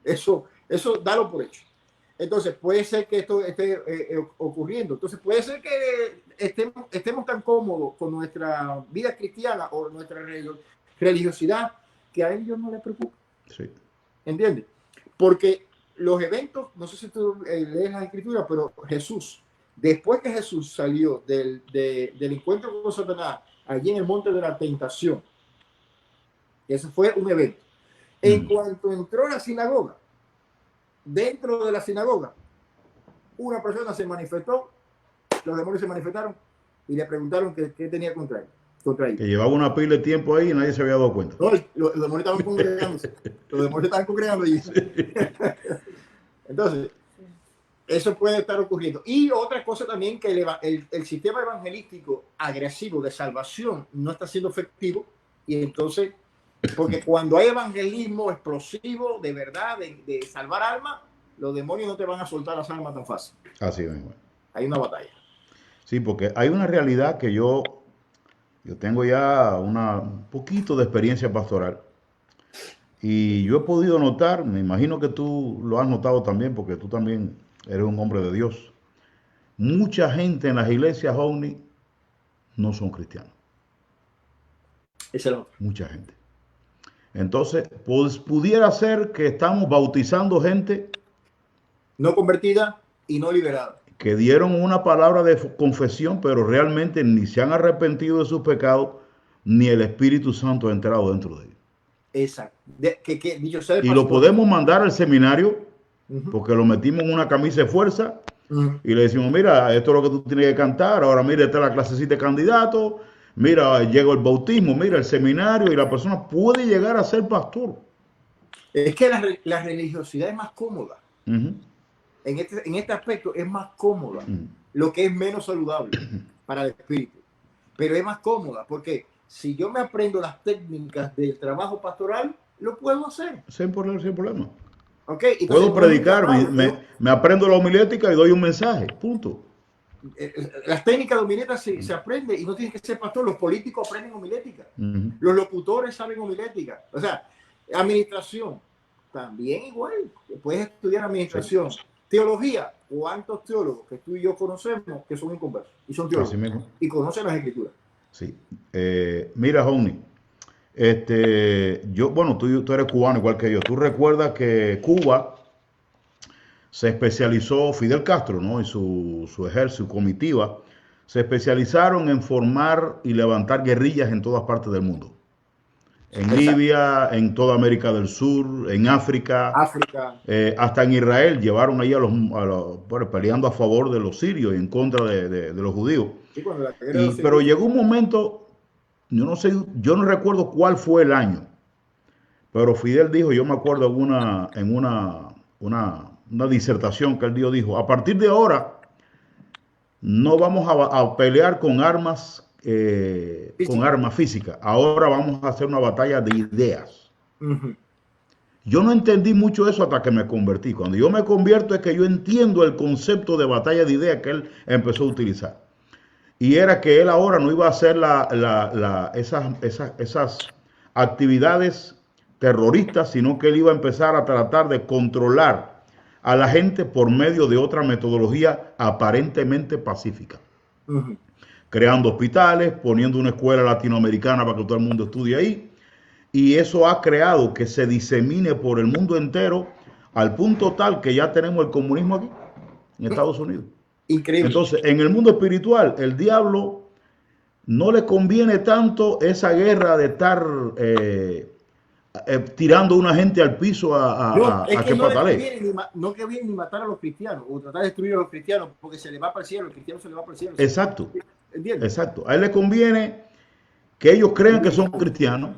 Eso dalo por hecho. Entonces, puede ser que esto esté ocurriendo. Entonces, puede ser que estemos tan cómodos con nuestra vida cristiana o nuestra religiosidad que a ellos no les preocupa. Sí. ¿Entiendes? Porque los eventos, no sé si tú lees la escritura, pero Jesús, después que Jesús salió del encuentro con Satanás, allí en el monte de la tentación, ese fue un evento. En cuanto entró a la sinagoga, dentro de la sinagoga, una persona se manifestó, los demonios se manifestaron y le preguntaron qué tenía contra él. Que llevaba una pila de tiempo ahí y nadie se había dado cuenta. No, los demonios estaban congregándose. Los demonios estaban congregando allí. Sí. Entonces, eso puede estar ocurriendo. Y otra cosa también, que el sistema evangelístico agresivo de salvación no está siendo efectivo. Y entonces, porque cuando hay evangelismo explosivo, de verdad, de salvar almas, los demonios no te van a soltar las almas tan fácil. Así mismo. Hay una batalla. Sí, porque hay una realidad que yo tengo ya un poquito de experiencia pastoral y yo he podido notar, me imagino que tú lo has notado también porque tú también eres un hombre de Dios. Mucha gente en las iglesias ovni no son cristianos. Excelente. Mucha gente. Entonces, pues, pudiera ser que estamos bautizando gente no convertida y no liberada, que dieron una palabra de confesión, pero realmente ni se han arrepentido de sus pecados, ni el Espíritu Santo ha entrado dentro de ellos. Exacto. Dicho sea de y paso, lo podemos mandar al seminario, porque lo metimos en una camisa de fuerza, y le decimos, mira, esto es lo que tú tienes que cantar, ahora mira, esta es la clasecita de candidato, mira, llegó el bautismo, mira, el seminario, y la persona puede llegar a ser pastor. Es que la religiosidad es más cómoda. En este aspecto es más cómoda, lo que es menos saludable para el espíritu. Pero es más cómoda porque si yo me aprendo las técnicas del trabajo pastoral, lo puedo hacer. Sin problema. Okay, puedo predicar, me aprendo la homilética y doy un mensaje, punto. Las técnicas de homilética se aprende y no tienes que ser pastor. Los políticos aprenden homilética. Los locutores saben homilética. O sea, administración, también igual. Puedes estudiar administración. Sí. Teología, ¿cuántos teólogos que tú y yo conocemos que son inconversos? Y son teólogos. Y conocen las escrituras. Sí. Mira, Johnny, bueno, tú eres cubano igual que yo. Tú recuerdas que Cuba se especializó, Fidel Castro, ¿no? Y su ejército, su comitiva, se especializaron en formar y levantar guerrillas en todas partes del mundo. En Libia, en toda América del Sur, en África. Hasta en Israel llevaron ahí bueno, peleando a favor de los sirios y en contra de los judíos. Sí, pero llegó un momento, yo no recuerdo cuál fue el año, pero Fidel dijo, yo me acuerdo en una disertación que él dijo, a partir de ahora no vamos a pelear con armas físicas. Ahora vamos a hacer una batalla de ideas. Yo no entendí mucho eso hasta que me convertí. Cuando yo me convierto es que yo entiendo el concepto de batalla de ideas que él empezó a utilizar. Y era que él ahora no iba a hacer esas actividades terroristas, sino que él iba a empezar a tratar de controlar a la gente por medio de otra metodología aparentemente pacífica. Creando hospitales, poniendo una escuela latinoamericana para que todo el mundo estudie ahí. Y eso ha creado que se disemine por el mundo entero al punto tal que ya tenemos el comunismo aquí, en Estados Unidos. Increíble. Entonces, en el mundo espiritual, el diablo no le conviene tanto esa guerra de estar tirando a una gente al piso a que patalee. No que viene ni matar a los cristianos o tratar de destruir a los cristianos porque se le va para el cielo, el cristiano se le va para el cielo. Exacto. ¿Entiendes? Exacto. A él le conviene que ellos crean que son cristianos,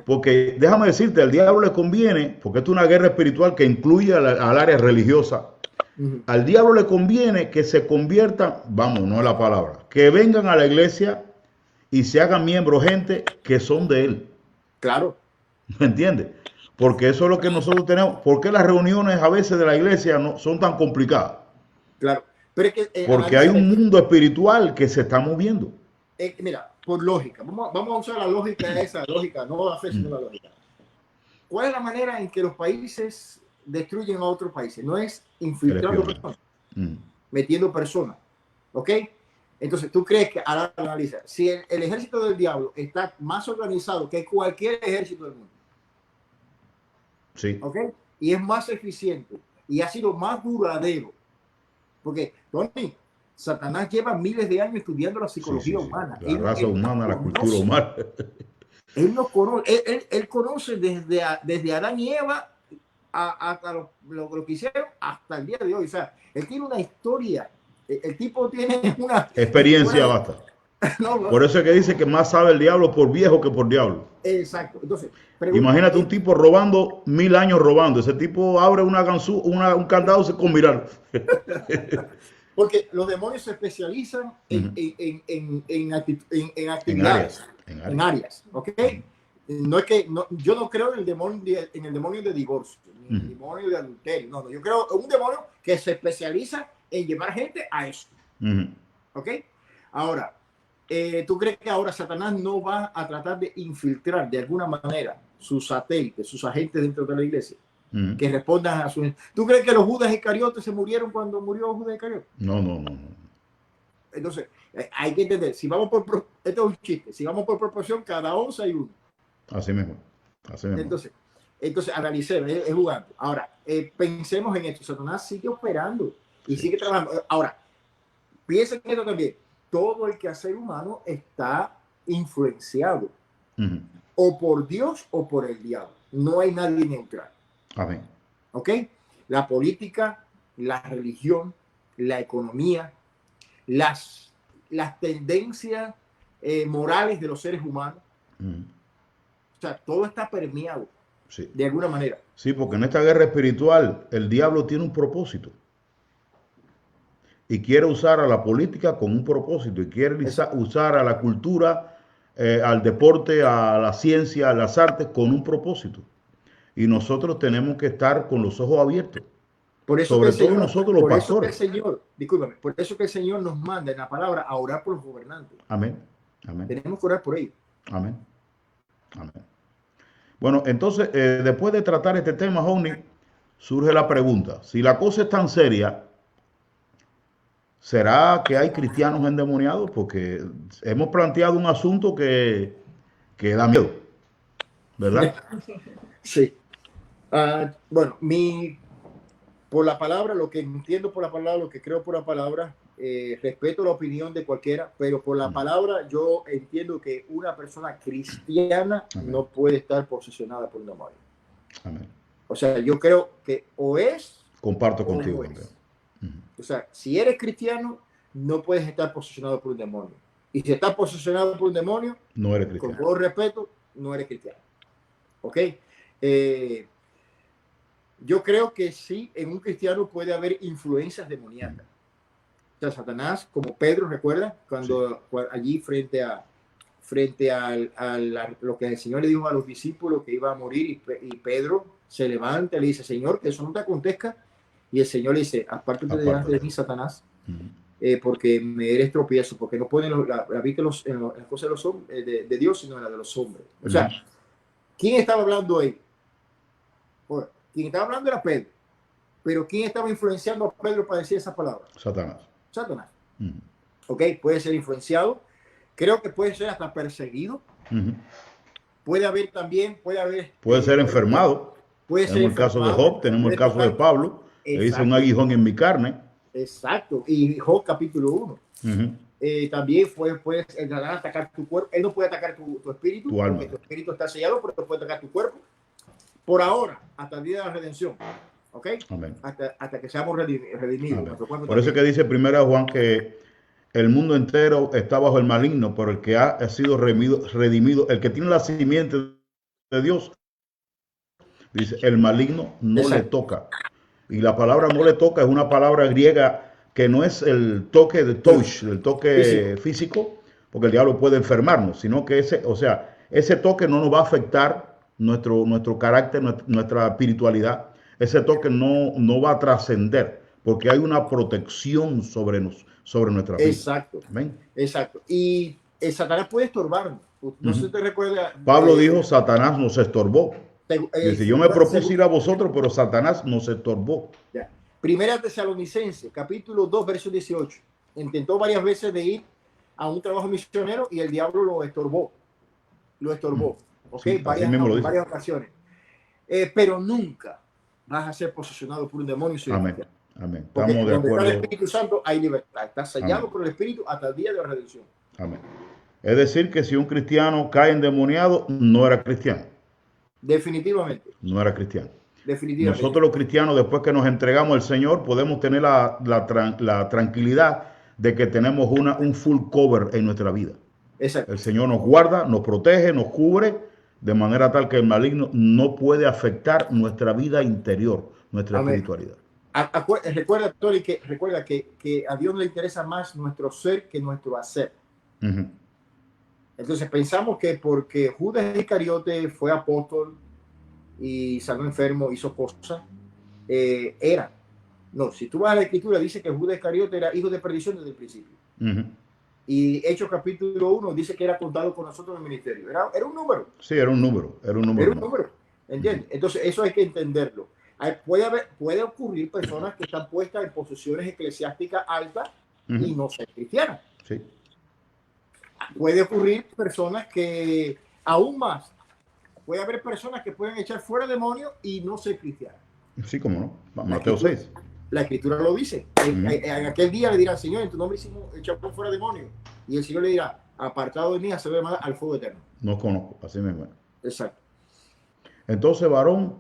porque déjame decirte, al diablo le conviene, porque esto es una guerra espiritual que incluye al área religiosa. Al diablo le conviene que se conviertan, vamos, no es la palabra, que vengan a la iglesia y se hagan miembros gente que son de él. Claro. ¿Me entiendes? Porque eso es lo que nosotros tenemos. ¿Por qué las reuniones a veces de la iglesia no son tan complicadas? Claro. Pero es que, porque hay un mundo espiritual que se está moviendo. Mira, por lógica, vamos a usar la lógica esa, lógica, no la fe, sino la lógica. ¿Cuál es la manera en que los países destruyen a otros países? No es infiltrando personas, metiendo personas, ¿ok? Entonces, ¿tú crees que, ahora analiza, si el ejército del diablo está más organizado que cualquier ejército del mundo, Sí. ¿Ok? Y es más eficiente y ha sido más duradero. Porque, Tony, Satanás lleva miles de años estudiando la psicología humana. La raza humana, la cultura humana. Él nos conoce, él conoce desde Adán y Eva hasta lo que hicieron hasta el día de hoy. O sea, él tiene una historia. El tipo tiene una experiencia basta. No. Por eso es que dice que más sabe el diablo por viejo que por diablo. Exacto. Entonces, imagínate un tipo robando 1000 años robando. Ese tipo abre un candado con mirar. Porque los demonios se especializan en actividades, en áreas, ¿ok? No es que yo no creo en el demonio de divorcio, ni en el demonio de adulterio. No, yo creo en un demonio que se especializa en llevar gente a eso. ¿Ok? Ahora, ¿tú crees que ahora Satanás no va a tratar de infiltrar de alguna manera sus satélites, sus agentes dentro de la iglesia? Que respondan a su... ¿Tú crees que los Judas Iscariotes se murieron cuando murió Judas Iscariote? No. Entonces, hay que entender, si vamos por... Esto es un chiste, si vamos por proporción, cada 11 hay uno. Así mismo. Entonces analicemos, es jugando. Ahora, pensemos en esto. Satanás sigue operando y sigue trabajando. Ahora, piensen en esto también. Todo el quehacer humano está influenciado o por Dios o por el diablo. No hay nadie neutral. Amén. ¿Ok? La política, la religión, la economía, las tendencias morales de los seres humanos. O sea, todo está permeado de alguna manera. Sí, porque en esta guerra espiritual el diablo tiene un propósito. Y quiere usar a la política con un propósito. Y quiere usar a la cultura, al deporte, a la ciencia, a las artes con un propósito. Y nosotros tenemos que estar con los ojos abiertos. Por eso sobre todo nosotros los pastores. Por eso que el Señor nos manda en la palabra a orar por los gobernantes. Amén. Tenemos que orar por ellos. Amén. Bueno, entonces, después de tratar este tema, Johnny, surge la pregunta. Si la cosa es tan seria, ¿será que hay cristianos endemoniados? Porque hemos planteado un asunto que da miedo, ¿verdad? Sí. Bueno, por la palabra, lo que entiendo por la palabra, lo que creo por la palabra, respeto la opinión de cualquiera, pero por la palabra yo entiendo que una persona cristiana no puede estar posesionada por un demonio. Amén. O sea, yo creo que o es... Comparto contigo. O sea, si eres cristiano, no puedes estar posesionado por un demonio. Y si estás posesionado por un demonio, no eres cristiano. Con todo respeto, no eres cristiano. ¿Ok? Yo creo que sí, en un cristiano puede haber influencias demoníacas. O sea, Satanás, como Pedro, ¿recuerda? Cuando allí frente a lo que el Señor le dijo a los discípulos que iba a morir y Pedro se levanta y le dice, Señor, que eso no te acontezca. Y el Señor le dice, apártate delante de mí, Satanás, porque me eres tropiezo, porque no ponen la vista en las cosas de Dios, sino en las de los hombres. O sea, ¿quién estaba hablando ahí? Bueno, quien estaba hablando era Pedro. Pero ¿quién estaba influenciando a Pedro para decir esa palabra? Satanás. Ok, puede ser influenciado. Creo que puede ser hasta perseguido. Puede haber también, puede ser enfermado. Tenemos el caso de Job, tenemos el caso de Pablo. Le dice un aguijón en mi carne. Exacto. Y Job capítulo 1. También puede atacar tu cuerpo. Él no puede atacar tu espíritu. Tu alma. Tu espíritu está sellado, pero puede atacar tu cuerpo. Por ahora, hasta el día de la redención. ¿Ok? Amén. Hasta que seamos redimidos. Por eso que dice 1 Juan que el mundo entero está bajo el maligno, pero el que ha sido redimido, el que tiene la simiente de Dios, dice, el maligno no le toca. Y la palabra no le toca es una palabra griega que no es el toque de touch, el toque físico, porque el diablo puede enfermarnos, sino que ese toque no nos va a afectar nuestro carácter, nuestra espiritualidad. Ese toque no va a trascender, porque hay una protección sobre nuestra vida. Exacto. ¿Ven? Exacto. Y el Satanás puede estorbarnos. No sé si te recuerda. Pablo dijo, Satanás nos estorbó. Dice, yo me propuse ir a vosotros, pero Satanás nos estorbó. Ya. Primera Tesalonicenses, capítulo 2, verso 18. Intentó varias veces de ir a un trabajo misionero y el diablo lo estorbó. ¿Ok? Sí, varias ocasiones. pero nunca vas a ser posesionado por un demonio. Amén. Amén. Porque Estamos de donde acuerdo. está el Espíritu Santo hay libertad. Está sellado Amén. por el Espíritu hasta el día de la redención. Amén. Es decir, que si un cristiano cae endemoniado, no era cristiano. Definitivamente. No era cristiano. Definitivamente. Nosotros los cristianos, después que nos entregamos al Señor, podemos tener la tranquilidad de que tenemos un full cover en nuestra vida. Exacto. El Señor nos guarda, nos protege, nos cubre, de manera tal que el maligno no puede afectar nuestra vida interior, nuestra Amén. espiritualidad. Recuerda, Tori, que a Dios le interesa más nuestro ser que nuestro hacer. Uh-huh. Entonces pensamos que porque Judas Iscariote fue apóstol y sanó enfermo, hizo cosas, era. No, si tú vas a la Escritura, dice que Judas Iscariote era hijo de perdición desde el principio. Uh-huh. Y Hechos capítulo 1 dice que era contado con nosotros en el ministerio. Era un número. Sí, era un número. Era un número. Era un número. ¿Entiendes? Entonces eso hay que entenderlo. Puede ocurrir personas que están puestas en posiciones eclesiásticas altas y no ser cristianas. Sí. Puede ocurrir personas que, aún más, puede haber personas que pueden echar fuera demonios y no ser cristianas. Sí, cómo no. Mateo 6. La Escritura lo dice. En aquel día le dirán, Señor, en tu nombre echamos fuera demonios. Y el Señor le dirá, apartado de mí, a ser llamada al fuego eterno. No conozco, así mismo. Exacto. Entonces, varón,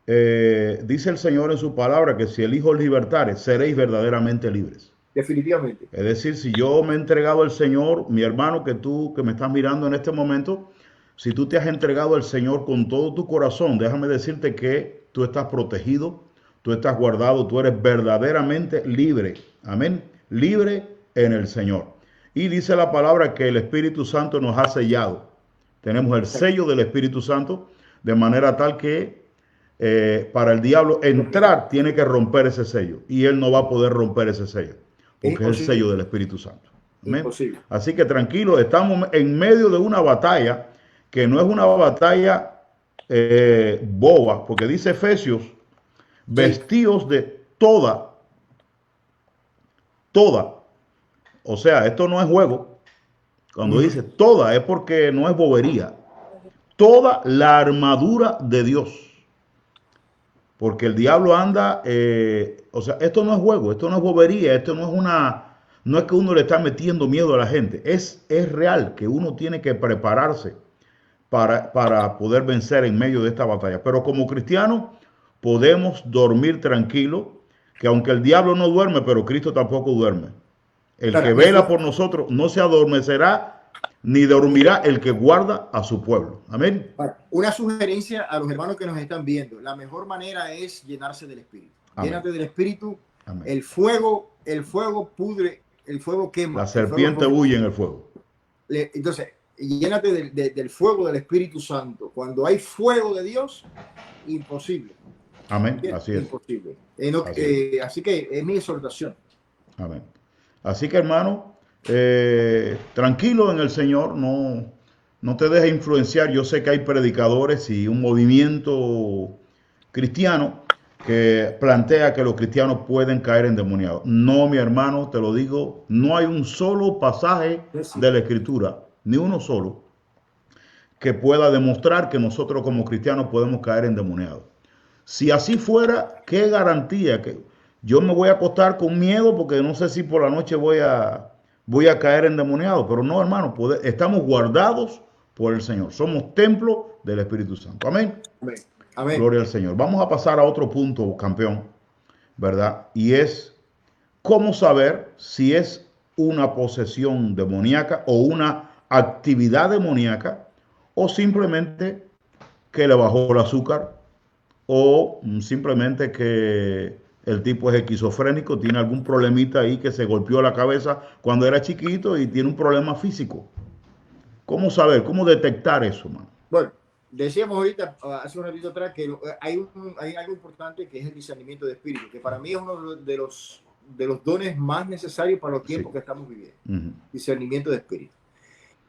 dice el Señor en su palabra que si el Hijo os libertare, seréis verdaderamente libres. Definitivamente. Es decir, si yo me he entregado al Señor, mi hermano, que me estás mirando en este momento, si tú te has entregado al Señor con todo tu corazón, déjame decirte que tú estás protegido, tú estás guardado, tú eres verdaderamente libre. Amén. Libre en el Señor. Y dice la palabra que el Espíritu Santo nos ha sellado. Tenemos el sello del Espíritu Santo, de manera tal que para el diablo entrar tiene que romper ese sello. Y él no va a poder romper ese sello, porque es el sello del Espíritu Santo. Amén. Así que tranquilo, estamos en medio de una batalla que no es una batalla boba, porque dice Efesios, vestidos de toda, o sea, esto no es juego. Cuando dice toda es porque no es bobería. Toda la armadura de Dios. Porque el diablo anda, o sea, esto no es juego, esto no es bobería, esto no es no es que uno le está metiendo miedo a la gente. Es real que uno tiene que prepararse para poder vencer en medio de esta batalla. Pero como cristianos podemos dormir tranquilo, que aunque el diablo no duerme, pero Cristo tampoco duerme. El que vela por nosotros no se adormecerá, ni dormirá el que guarda a su pueblo. Amén. Una sugerencia a los hermanos que nos están viendo. La mejor manera es llenarse del Espíritu. Amén. Llénate del Espíritu. Amén. El fuego pudre, el fuego quema. La serpiente huye en el fuego. Entonces, llénate del fuego del Espíritu Santo. Cuando hay fuego de Dios, imposible. Amén. Así es. Imposible. Así que es mi exhortación. Amén. Así que, hermano, tranquilo en el Señor, no te dejes influenciar. Yo sé que hay predicadores y un movimiento cristiano que plantea que los cristianos pueden caer endemoniados. No, mi hermano, te lo digo, no hay un solo pasaje de la Escritura, ni uno solo, que pueda demostrar que nosotros como cristianos podemos caer endemoniados. Si así fuera, ¿qué garantía? Que yo me voy a acostar con miedo porque no sé si por la noche voy a caer endemoniado. Pero no, hermano, estamos guardados por el Señor. Somos templo del Espíritu Santo. Amén. Amén. Amén. Gloria al Señor. Vamos a pasar a otro punto, campeón, ¿verdad? Y es cómo saber si es una posesión demoníaca o una actividad demoníaca o simplemente que le bajó el azúcar o simplemente que el tipo es esquizofrénico, tiene algún problemita ahí que se golpeó la cabeza cuando era chiquito y tiene un problema físico. ¿Cómo saber? ¿Cómo detectar eso, man? Bueno, decíamos ahorita, hace un ratito atrás, que hay algo importante que es el discernimiento de espíritu, que para mí es uno de los dones más necesarios para los tiempos que estamos viviendo. Discernimiento de espíritu.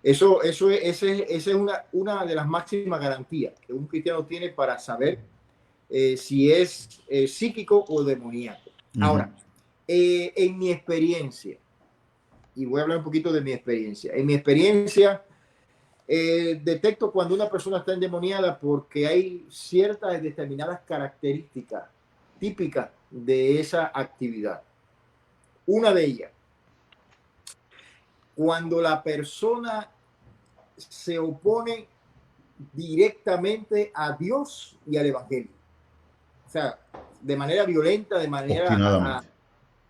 Esa es una de las máximas garantías que un cristiano tiene para saber si es psíquico o demoníaco. Ahora, en mi experiencia, y voy a hablar un poquito de mi experiencia. En mi experiencia, Detecto cuando una persona está endemoniada porque hay ciertas determinadas características típicas de esa actividad. Una de ellas, cuando la persona se opone directamente a Dios y al Evangelio. O sea, de manera violenta, de manera...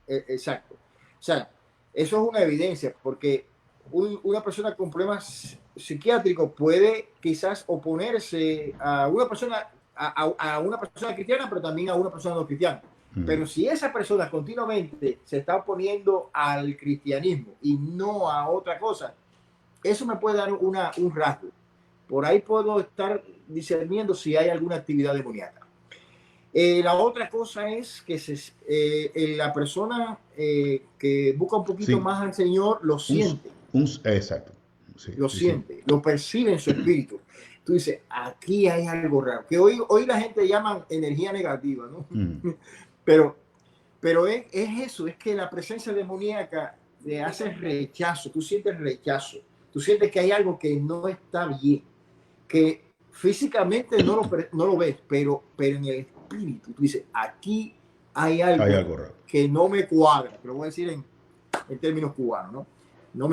exacto. O sea, eso es una evidencia, porque una persona con problemas psiquiátricos puede quizás oponerse a una persona, a una persona cristiana, pero también a una persona no cristiana. Pero si esa persona continuamente se está oponiendo al cristianismo y no a otra cosa, eso me puede dar un rasgo. Por ahí puedo estar discerniendo si hay alguna actividad demoníaca. La otra cosa es que la persona que busca un poquito más al Señor lo siente. Exacto. Sí, lo siente, lo percibe en su espíritu. Tú dices, aquí hay algo raro. Que hoy la gente llama energía negativa, ¿no? Pero es eso, es que la presencia demoníaca le hace rechazo. Tú sientes rechazo. Tú sientes que hay algo que no está bien. Que físicamente no lo ves, pero en el espíritu, tú dices, aquí hay algo raro, que no me cuadra, te lo voy a decir en términos cubanos, ¿no?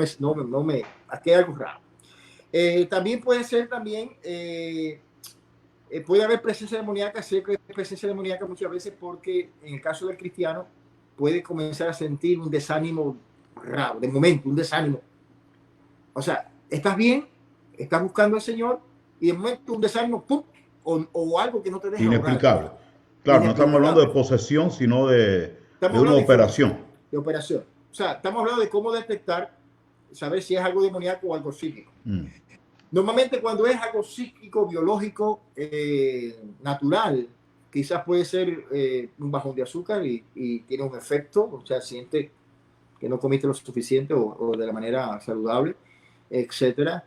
Aquí hay algo raro. También puede ser puede haber presencia demoníaca, sé que hay presencia demoníaca muchas veces porque en el caso del cristiano puede comenzar a sentir un desánimo raro, de momento, un desánimo. O sea, estás bien, estás buscando al Señor, y de momento un desánimo, ¡pum!, o algo que no te deja inexplicable. orar. Claro, no estamos hablando de posesión, sino de una operación. De operación. O sea, estamos hablando de cómo detectar, saber si es algo demoníaco o algo psíquico. Normalmente cuando es algo psíquico, biológico, natural, quizás puede ser un bajón de azúcar y tiene un efecto, o sea, siente que no comiste lo suficiente o de la manera saludable, etcétera.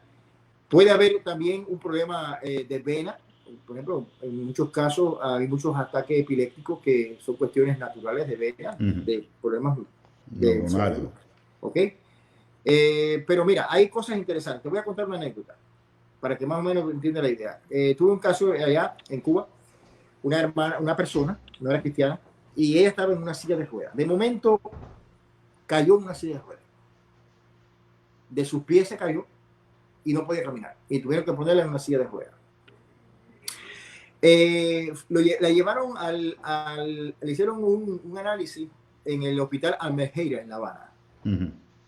Puede haber también un problema de vena. Por ejemplo, en muchos casos hay muchos ataques epilépticos que son cuestiones naturales de vena, de problemas de salud. ¿Ok? Pero mira, hay cosas interesantes. Te voy a contar una anécdota para que más o menos entienda la idea. Tuve un caso allá en Cuba, una persona, no era cristiana, y ella estaba en una silla de ruedas. De momento cayó en una silla de ruedas. De sus pies se cayó y no podía caminar. Y tuvieron que ponerla en una silla de ruedas. La llevaron le hicieron un análisis en el hospital Almejeira en La Habana.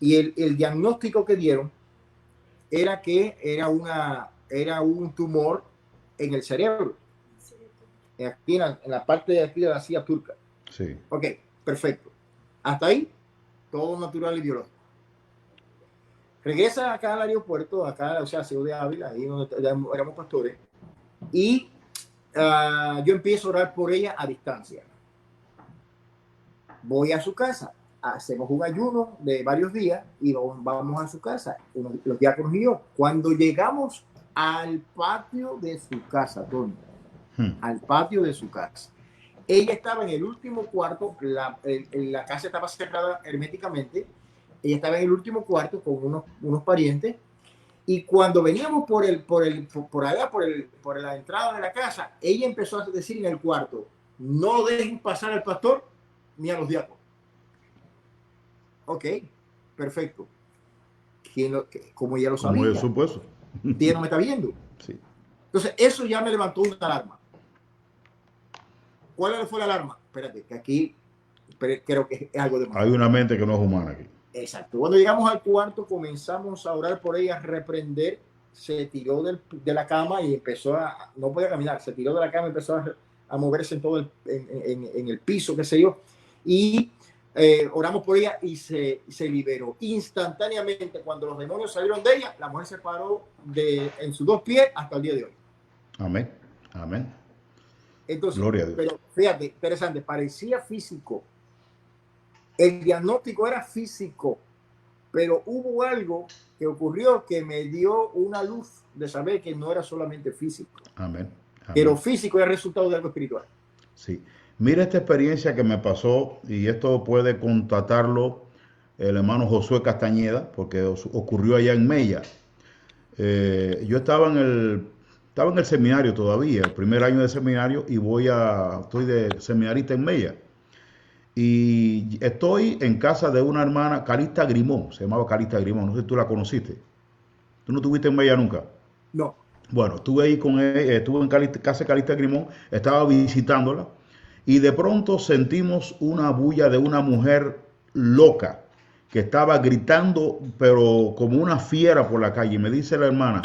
Y el diagnóstico que dieron era que era un tumor en el cerebro. Aquí en la parte de aquí de la silla turca. Sí. Ok, perfecto. Hasta ahí, todo natural y biológico. Regresa acá al aeropuerto, acá, o sea, Ciudad de Ávila, ahí donde éramos pastores, y yo empiezo a orar por ella a distancia. Voy a su casa, hacemos un ayuno de varios días y vamos a su casa, los diáconos y yo. Cuando llegamos al patio de su casa, Tony, al patio de su casa, ella estaba en el último cuarto, la casa estaba cerrada herméticamente. Ella estaba en el último cuarto con unos parientes, y cuando veníamos por la entrada de la casa, ella empezó a decir en el cuarto, no dejen pasar al pastor ni a los diáconos. Ok, perfecto. Como ella lo sabía. Como yo supuesto. Ella no me está viendo. Sí. Entonces, eso ya me levantó una alarma. ¿Cuál fue la alarma? Espérate, que aquí creo que es algo de malo. Hay una mente que no es humana aquí. Exacto. Cuando llegamos al cuarto, comenzamos a orar por ella, a reprender. Se tiró de la cama y empezó no podía caminar, se tiró de la cama y empezó a moverse en el piso, qué sé yo. Y oramos por ella y se liberó. Instantáneamente, cuando los demonios salieron de ella, la mujer se paró en sus dos pies hasta el día de hoy. Amén. Amén. Entonces, gloria a Dios. Pero fíjate, interesante, parecía físico. El diagnóstico era físico, pero hubo algo que ocurrió que me dio una luz de saber que no era solamente físico. Amén. Amén. Que lo físico era resultado de algo espiritual. Sí. Mira esta experiencia que me pasó, y esto puede constatarlo el hermano Josué Castañeda, porque ocurrió allá en Mella. Yo estaba en el seminario todavía, el primer año de seminario, y estoy de seminarista en Mella. Y estoy en casa de una hermana, Calixta Grimón, se llamaba Calixta Grimón, no sé si tú la conociste. ¿Tú no estuviste en Mella nunca? No. Bueno, estuve ahí con ella, estuve en casa de Calixta Grimón, estaba visitándola, y de pronto sentimos una bulla de una mujer loca que estaba gritando, pero como una fiera por la calle. Y me dice la hermana,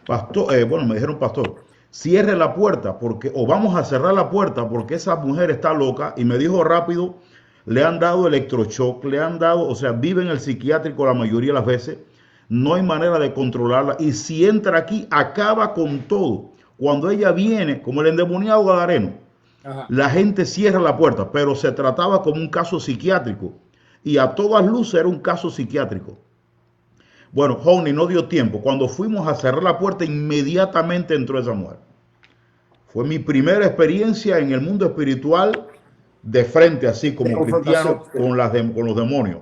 pastor, bueno, me dijeron, pastor, cierre la puerta porque, o vamos a cerrar la puerta porque esa mujer está loca. Y me dijo rápido, le han dado electroshock, le han dado, o sea, vive en el psiquiátrico la mayoría de las veces, no hay manera de controlarla, y si entra aquí, acaba con todo. Cuando ella viene, como el endemoniado gadareno, la gente cierra la puerta, pero se trataba como un caso psiquiátrico, y a todas luces era un caso psiquiátrico. Bueno, Honey, no dio tiempo. Cuando fuimos a cerrar la puerta, inmediatamente entró esa mujer. Fue mi primera experiencia en el mundo espiritual de frente, así como cristiano, con los demonios.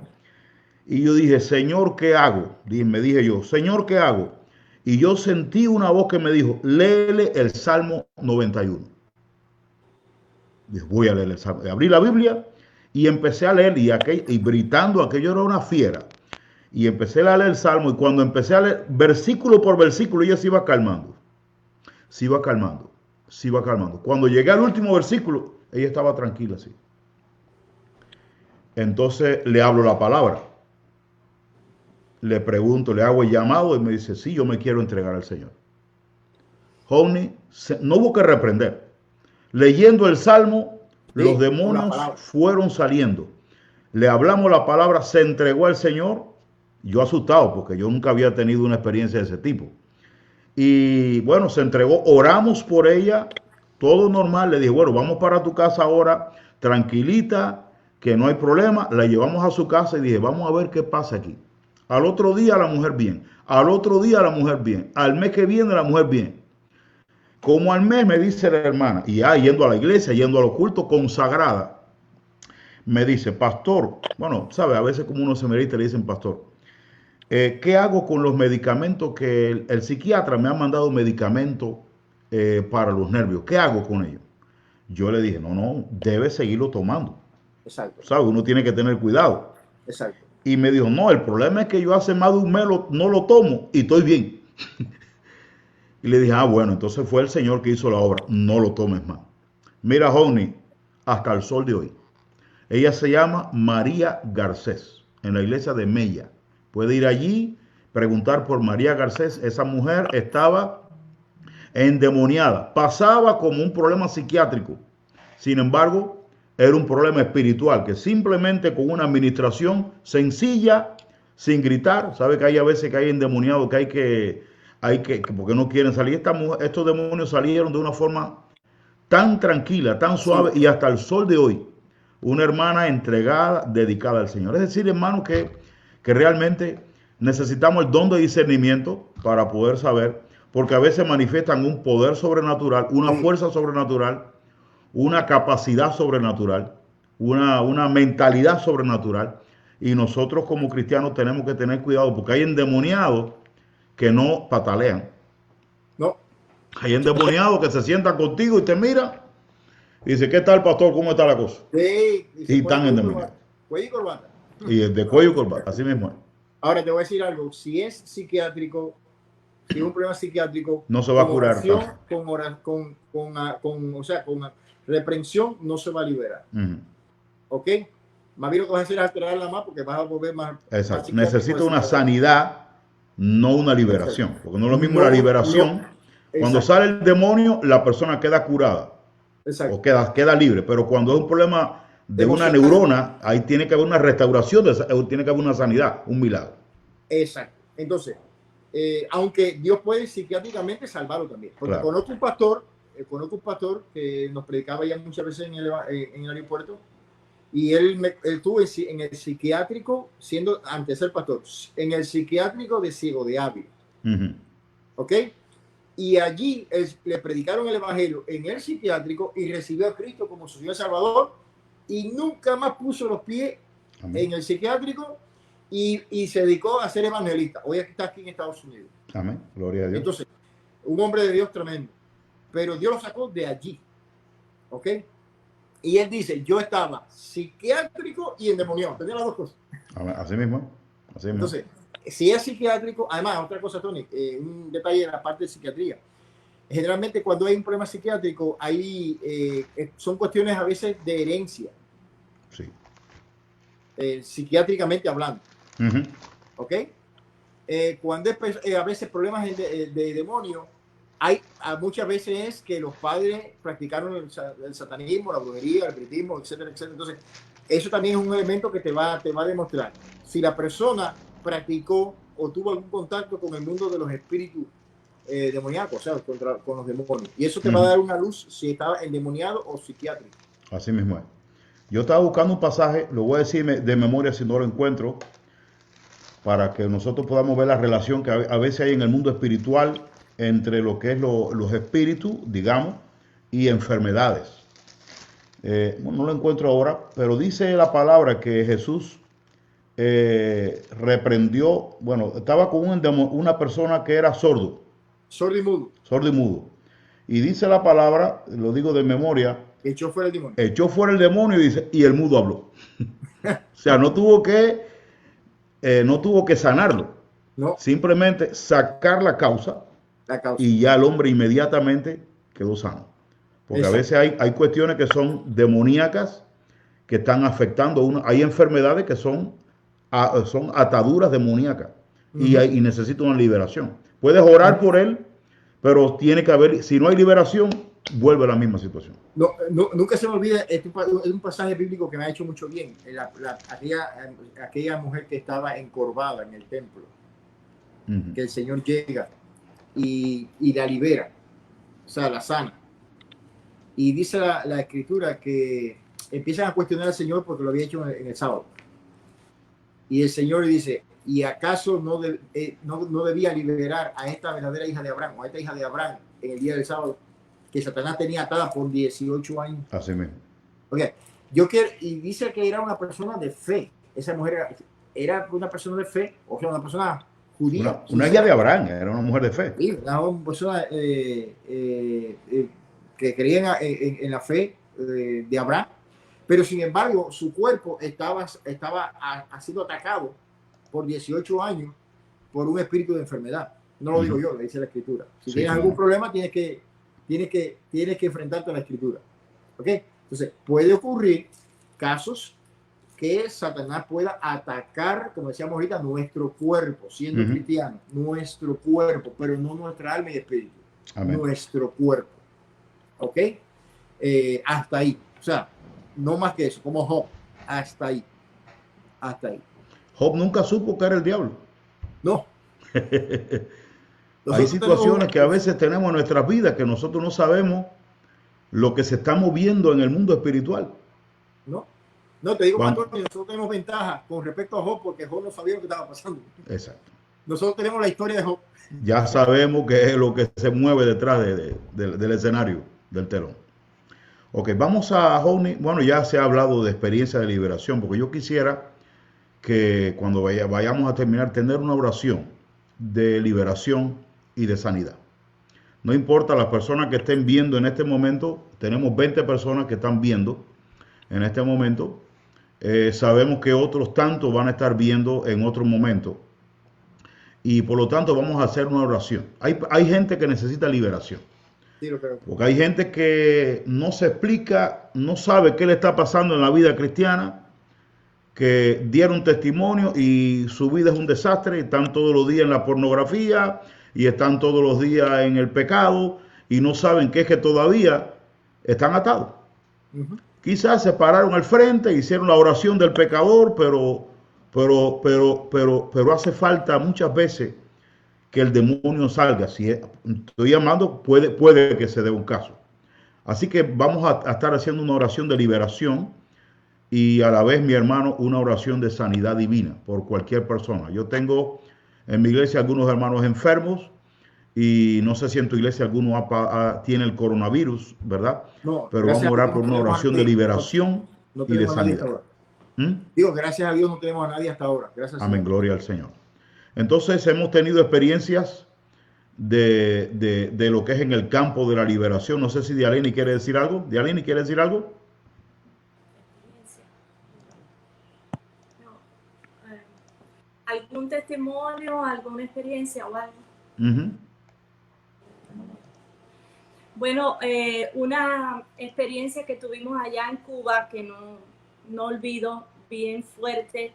Y yo dije, Señor, ¿qué hago? Me dije yo, Señor, ¿qué hago? Y yo sentí una voz que me dijo, léele el Salmo 91. Dije, voy a leer el Salmo. Abrí la Biblia y empecé a leer, y gritando, aquello era una fiera. Y empecé a leer el Salmo, y cuando empecé a leer versículo por versículo, ella se iba calmando. Se iba calmando, se iba calmando. Cuando llegué al último versículo, ella estaba tranquila así. Entonces le hablo la palabra. Le pregunto, le hago el llamado y me dice, sí, yo me quiero entregar al Señor. Honey, no hubo que reprender. Leyendo el Salmo, sí, los demonios fueron saliendo. Le hablamos la palabra, se entregó al Señor. Yo asustado porque yo nunca había tenido una experiencia de ese tipo. Y bueno, se entregó, oramos por ella, todo normal. Le dije, bueno, vamos para tu casa ahora, tranquilita, que no hay problema. La llevamos a su casa y dije, vamos a ver qué pasa aquí. Al otro día la mujer bien, al otro día la mujer bien, al mes que viene la mujer bien. Como al mes me dice la hermana, y ya yendo a la iglesia, yendo a los cultos, consagrada, me dice, pastor, bueno, sabe, a veces como uno se merita le dicen pastor, ¿qué hago con los medicamentos que el psiquiatra me ha mandado medicamentos para los nervios? ¿Qué hago con ellos? Yo le dije, no, debe seguirlo tomando. Exacto. ¿Sabe? Uno tiene que tener cuidado. Exacto. Y me dijo, no, el problema es que yo hace más de un mes no lo tomo y estoy bien. Y le dije, bueno, entonces fue el Señor que hizo la obra. No lo tomes más. Mira, Honey, hasta el sol de hoy. Ella se llama María Garcés, en la iglesia de Mella. Puede ir allí, preguntar por María Garcés. Esa mujer estaba endemoniada. Pasaba como un problema psiquiátrico. Sin embargo, era un problema espiritual que simplemente con una administración sencilla, sin gritar, sabe que hay a veces que hay endemoniados que hay que porque no quieren salir. Estos demonios salieron de una forma tan tranquila, tan suave, y hasta el sol de hoy, una hermana entregada, dedicada al Señor. Es decir, hermano, que realmente necesitamos el don de discernimiento para poder saber, porque a veces manifiestan un poder sobrenatural, una fuerza sobrenatural, una capacidad sobrenatural, una mentalidad sobrenatural, y nosotros como cristianos tenemos que tener cuidado porque hay endemoniados que no patalean. No. Hay endemoniados que se sientan contigo y te miran y dice, ¿qué tal, pastor? ¿Cómo está la cosa? Sí, y están endemoniados. Cuello y corbata. Y el de cuello y corbata, así mismo es. Ahora te voy a decir algo, si es psiquiátrico, si es un problema psiquiátrico, no se va a curar. Con reprensión no se va a liberar. ¿Ok? Más bien lo que vas a hacer es alterarla más porque vas a volver más. Exacto. Necesita una sanidad, no una liberación. Exacto. Porque no es lo mismo la liberación. Cuando sale el demonio, la persona queda curada. Exacto. O queda libre. Pero cuando es un problema de una neurona, ahí tiene que haber una restauración, tiene que haber una sanidad, un milagro. Exacto. Entonces, aunque Dios puede psiquiátricamente salvarlo también. Porque claro. conozco un pastor que nos predicaba ya muchas veces en el aeropuerto, y él estuvo en el psiquiátrico, siendo antes de ser pastor, en el psiquiátrico de Ciego de Ávila. ¿Ok? Y allí le predicaron el evangelio en el psiquiátrico y recibió a Cristo como su Señor Salvador, y nunca más puso los pies en el psiquiátrico, y se dedicó a ser evangelista. Hoy está aquí en Estados Unidos. Amén. Gloria a Dios. Entonces, un hombre de Dios tremendo. Pero Dios lo sacó de allí. ¿Ok? Y él dice, yo estaba psiquiátrico y endemoniado. Tenía las dos cosas. Así mismo. Así mismo. Entonces, si es psiquiátrico, además, otra cosa, Tony, un detalle de la parte de psiquiatría. Generalmente cuando hay un problema psiquiátrico, son cuestiones a veces de herencia. Sí. Psiquiátricamente hablando. Uh-huh. ¿Ok? Cuando es a veces problemas de demonio, muchas veces es que los padres practicaron el satanismo, la brujería, el espiritismo, etcétera, etcétera. Entonces, eso también es un elemento que te va a demostrar si la persona practicó o tuvo algún contacto con el mundo de los espíritus demoníacos, o sea, con los demonios. Y eso te va a dar una luz si estaba endemoniado o psiquiátrico. Así mismo es. Yo estaba buscando un pasaje, lo voy a decir de memoria si no lo encuentro, para que nosotros podamos ver la relación que a veces hay en el mundo espiritual entre lo que es los espíritus, digamos, y enfermedades. No lo encuentro ahora, pero dice la palabra que Jesús reprendió, bueno, estaba con una persona que era sordo. Sordo y mudo. Sordo y mudo. Y dice la palabra, lo digo de memoria, echó fuera el demonio. Echó fuera el demonio y dice, y el mudo habló. O sea, no tuvo que sanarlo. No. Simplemente sacar la causa. Y ya el hombre inmediatamente quedó sano. Porque exacto, a veces hay cuestiones que son demoníacas que están afectando a uno. Hay enfermedades que son ataduras demoníacas y necesita una liberación. Puedes orar por él, pero tiene que haber, si no hay liberación, vuelve a la misma situación. Nunca se me olvida, es un pasaje bíblico que me ha hecho mucho bien. Aquella mujer que estaba encorvada en el templo, que el Señor llega y la libera, o sea, la sana. Y dice la escritura que empiezan a cuestionar al Señor porque lo había hecho en el sábado. Y el Señor le dice, ¿y acaso no debía liberar a esta verdadera hija de Abraham, o a esta hija de Abraham en el día del sábado, que Satanás tenía atada por 18 años? Así mismo. Okay. Y dice que era una persona de fe. Esa mujer era una persona de fe, o sea, una persona judía. Una hija de Abraham, era una mujer de fe. Sí, una persona que creía en la fe de Abraham, pero sin embargo su cuerpo estaba siendo atacado por 18 años por un espíritu de enfermedad. No lo digo yo, lo dice la escritura. Si tienes algún problema, tienes que enfrentarte a la escritura. ¿Ok? Entonces, puede ocurrir casos que Satanás pueda atacar, como decíamos ahorita, nuestro cuerpo, siendo cristiano, nuestro cuerpo, pero no nuestra alma y espíritu. Amén. Nuestro cuerpo. ¿Ok? Hasta ahí. O sea, no más que eso, como Job. Hasta ahí. Hasta ahí. Job nunca supo que era el diablo. No. Hay situaciones que a veces tenemos en nuestras vidas que nosotros no sabemos lo que se está moviendo en el mundo espiritual. No, te digo, Pastor, que nosotros tenemos ventaja con respecto a Job porque Job no sabía lo que estaba pasando. Exacto. Nosotros tenemos la historia de Job. Ya sabemos qué es lo que se mueve detrás del escenario, del telón. Ok, vamos a Johnny. Bueno, ya se ha hablado de experiencia de liberación, porque yo quisiera que cuando vayamos a terminar, tener una oración de liberación y de sanidad. No importa las personas que estén viendo en este momento, tenemos 20 personas que están viendo en este momento. Sabemos que otros tantos van a estar viendo en otro momento. Y por lo tanto vamos a hacer una oración. Hay gente que necesita liberación. Sí, lo creo. Porque hay gente que no se explica, no sabe qué le está pasando en la vida cristiana, que dieron testimonio y su vida es un desastre, y están todos los días en la pornografía y están todos los días en el pecado y no saben que es que todavía están atados. Quizás se pararon al frente, hicieron la oración del pecador, pero hace falta muchas veces que el demonio salga. Si estoy llamando, puede que se dé un caso. Así que vamos a estar haciendo una oración de liberación y a la vez, mi hermano, una oración de sanidad divina por cualquier persona. Yo tengo en mi iglesia algunos hermanos enfermos y no sé si en tu iglesia alguno tiene el coronavirus, ¿verdad? No, pero vamos a orar por una oración de liberación y de sanidad. Digo, gracias a Dios no tenemos a nadie hasta ahora. Gracias. Amén, gloria al Señor. Entonces hemos tenido experiencias de lo que es en el campo de la liberación. No sé si Dialini quiere decir algo. ¿Dialini quiere decir algo? No. ¿Algún testimonio, alguna experiencia o algo? Bueno, una experiencia que tuvimos allá en Cuba que no olvido, bien fuerte,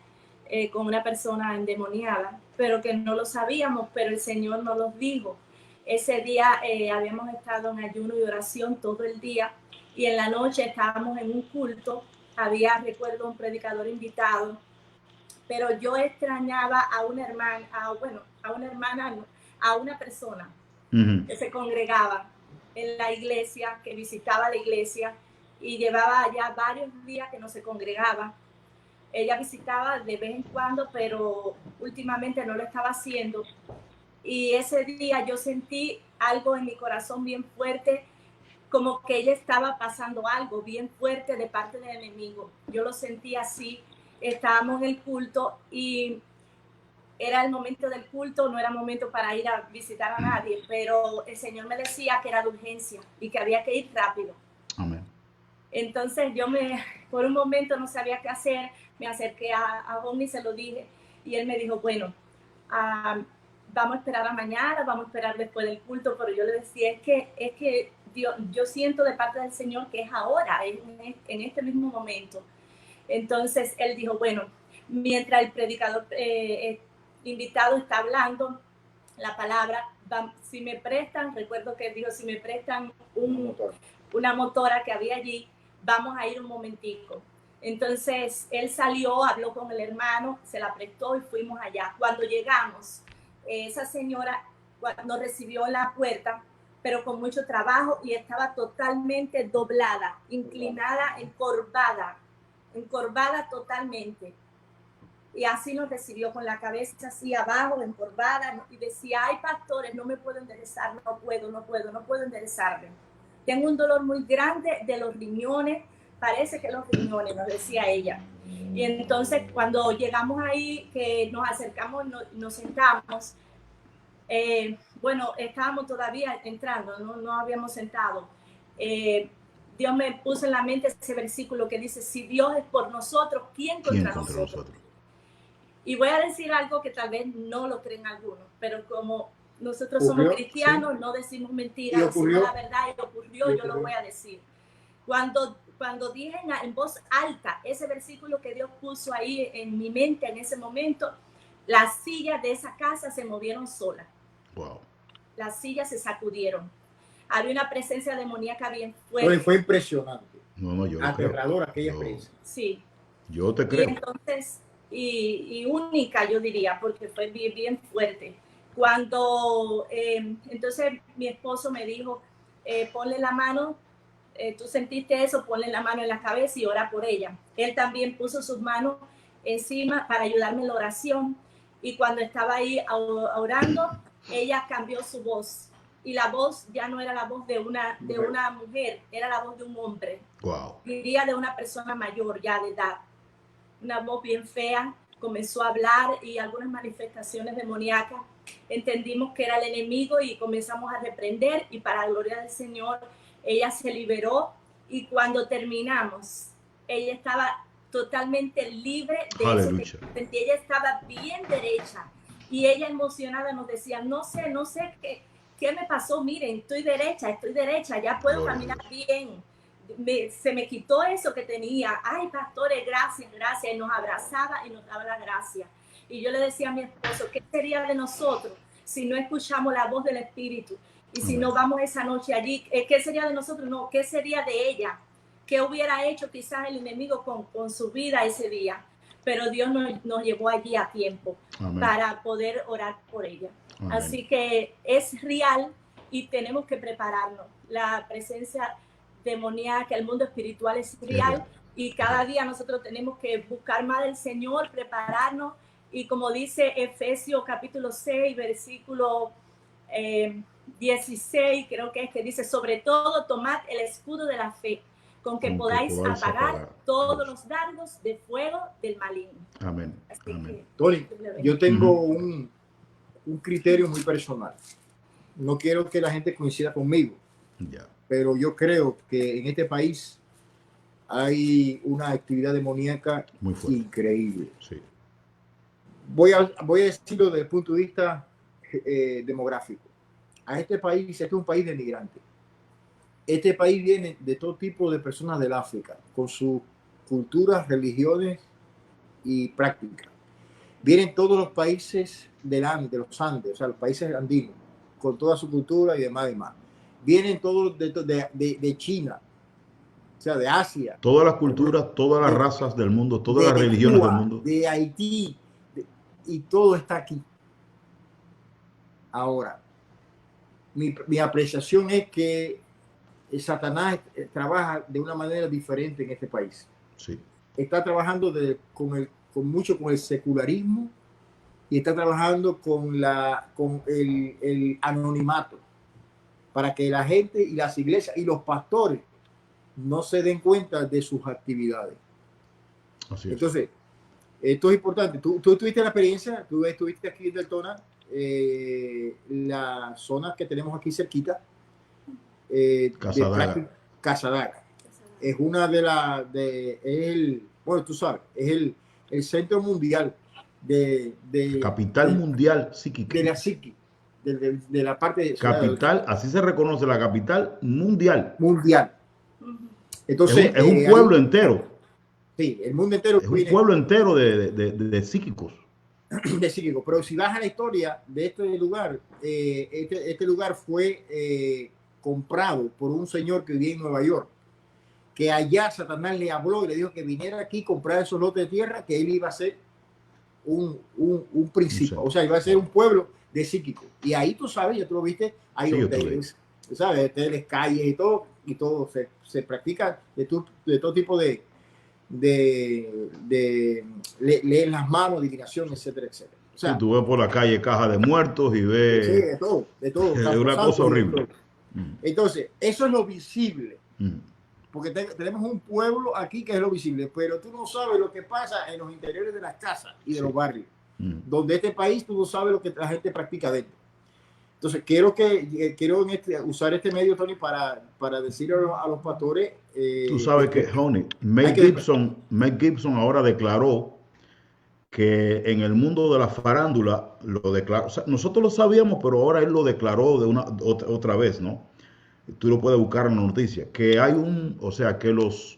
con una persona endemoniada, pero que no lo sabíamos, pero el Señor nos lo dijo. Ese día habíamos estado en ayuno y oración todo el día, y en la noche estábamos en un culto. Había, recuerdo, un predicador invitado, pero yo extrañaba a una hermana, a una persona que se congregaba en la iglesia, que visitaba la iglesia, y llevaba ya varios días que no se congregaba. Ella visitaba de vez en cuando, pero últimamente no lo estaba haciendo. Y ese día yo sentí algo en mi corazón bien fuerte, como que ella estaba pasando algo bien fuerte de parte del enemigo. Yo lo sentí así. Estábamos en el culto y era el momento del culto, no era momento para ir a visitar a nadie, pero el Señor me decía que era de urgencia y que había que ir rápido. Amén. Entonces por un momento no sabía qué hacer, me acerqué a Omni, se lo dije, y él me dijo, bueno, vamos a esperar a mañana, vamos a esperar después del culto, pero yo le decía, es que Dios, yo siento de parte del Señor que es ahora, en este mismo momento. Entonces él dijo, bueno, mientras el predicador invitado está hablando la palabra, si me prestan, recuerdo que dijo, si me prestan una motora que había allí, vamos a ir un momentico. Entonces él salió, habló con el hermano, se la prestó y fuimos allá. Cuando llegamos, esa señora nos recibió en la puerta, pero con mucho trabajo, y estaba totalmente doblada, inclinada, encorvada totalmente. Y así nos recibió, con la cabeza así abajo, encorvada, y decía, ay, pastores, no me puedo enderezar, no puedo enderezarme. Tengo un dolor muy grande de los riñones, parece que los riñones, nos decía ella. Y entonces cuando llegamos ahí, que nos acercamos, nos sentamos, bueno, estábamos todavía entrando, no habíamos sentado. Dios me puso en la mente ese versículo que dice, si Dios es por nosotros, ¿quién contra nosotros? Y voy a decir algo que tal vez no lo creen algunos, pero como nosotros somos cristianos, sí, no decimos mentiras, decimos la verdad, y ocurrió, yo lo voy a decir. Cuando dije en voz alta ese versículo que Dios puso ahí en mi mente en ese momento, las sillas de esa casa se movieron solas. Wow. Las sillas se sacudieron. Había una presencia demoníaca bien fuerte. Fue impresionante. No, yo aterrador aquella experiencia. Sí. Yo te creo. Y entonces, y única, yo diría, porque fue bien fuerte. Cuando, entonces mi esposo me dijo, ponle la mano, tú sentiste eso, ponle la mano en la cabeza y ora por ella. Él también puso sus manos encima para ayudarme en la oración, y cuando estaba ahí orando, ella cambió su voz, y la voz ya no era la voz de una mujer, era la voz de un hombre. Wow. Diría de una persona mayor ya de edad. Una voz bien fea, comenzó a hablar, y algunas manifestaciones demoníacas. Entendimos que era el enemigo y comenzamos a reprender, y para la gloria del Señor ella se liberó, y cuando terminamos ella estaba totalmente libre de Aleluya. eso que sentí. Ella estaba bien derecha, y ella emocionada nos decía, no sé qué me pasó, miren, estoy derecha, ya puedo caminar bien. Se me quitó eso que tenía. Ay, pastores, gracias. Y nos abrazaba y nos daba la gracia. Y yo le decía a mi esposo, ¿qué sería de nosotros si no escuchamos la voz del Espíritu? Y si no vamos esa noche allí, ¿qué sería de nosotros? No, ¿qué sería de ella? ¿Qué hubiera hecho quizás el enemigo con su vida ese día? Pero Dios nos llevó allí a tiempo. Amén. Para poder orar por ella. Amén. Así que es real y tenemos que prepararnos. La presencia demoníaca, el mundo espiritual es real, y cada día nosotros tenemos que buscar más del Señor, prepararnos, y como dice Efesios capítulo 6, versículo 16, creo que es, que dice, sobre todo tomad el escudo de la fe, con que podáis apagar todos los dardos de fuego del maligno. Amén. Así Amén. que, Tony, yo tengo un criterio muy personal. No quiero que la gente coincida conmigo, pero yo creo que en este país hay una actividad demoníaca muy increíble. Sí. Voy a decirlo desde el punto de vista demográfico. A este país, este es un país de migrantes. Este país viene de todo tipo de personas del África, con sus culturas, religiones y prácticas. Vienen todos los países de los Andes, o sea, los países andinos, con toda su cultura y demás. Vienen todos de China, o sea, de Asia. Todas las culturas, todas las razas del mundo, todas las religiones Cuba, del mundo. de Haití, y todo está aquí. Ahora, mi apreciación es que Satanás trabaja de una manera diferente en este país. Sí. Está trabajando mucho con el secularismo y está trabajando con el anonimato para que la gente y las iglesias y los pastores no se den cuenta de sus actividades. Así es. Entonces, esto es importante. Tú tuviste la experiencia, tú estuviste aquí en Deltona, la zona que tenemos aquí cerquita, Casadaga. Es una bueno, tú sabes, es el centro mundial de capital mundial psíquica. De la psiqui, de la parte de capital, así se reconoce la capital mundial. Entonces, es un pueblo entero. Sí, el mundo entero. Es un pueblo entero de psíquicos. De psíquicos. Pero si vas a la historia de este lugar, este lugar fue comprado por un señor que vivía en Nueva York, que allá Satanás le habló y le dijo que viniera aquí a comprar esos lotes de tierra, que él iba a ser un principio, o sea, iba a ser un pueblo de psíquicos. Y ahí tú sabes, ya tú lo viste, hay hoteles, ¿sabes? Hoteles, calles y todo se practica de todo tipo de leer las manos, adivinación, etcétera, etcétera. O sea, sí, tú ves por la calle caja de muertos y ves... Sí, de todo. Es una cosa horrible. Entonces, eso es lo visible. Porque tenemos un pueblo aquí que es lo visible, pero tú no sabes lo que pasa en los interiores de las casas y de los barrios. Donde este país tú no sabes lo que la gente practica dentro. Entonces, quiero usar este medio, Tony, para decirle a los pastores... tú sabes que, Honey, Mel Gibson ahora declaró que en el mundo de la farándula lo declaró. O sea, nosotros lo sabíamos, pero ahora él lo declaró otra vez, ¿no? Tú lo puedes buscar en la noticia. Que hay que los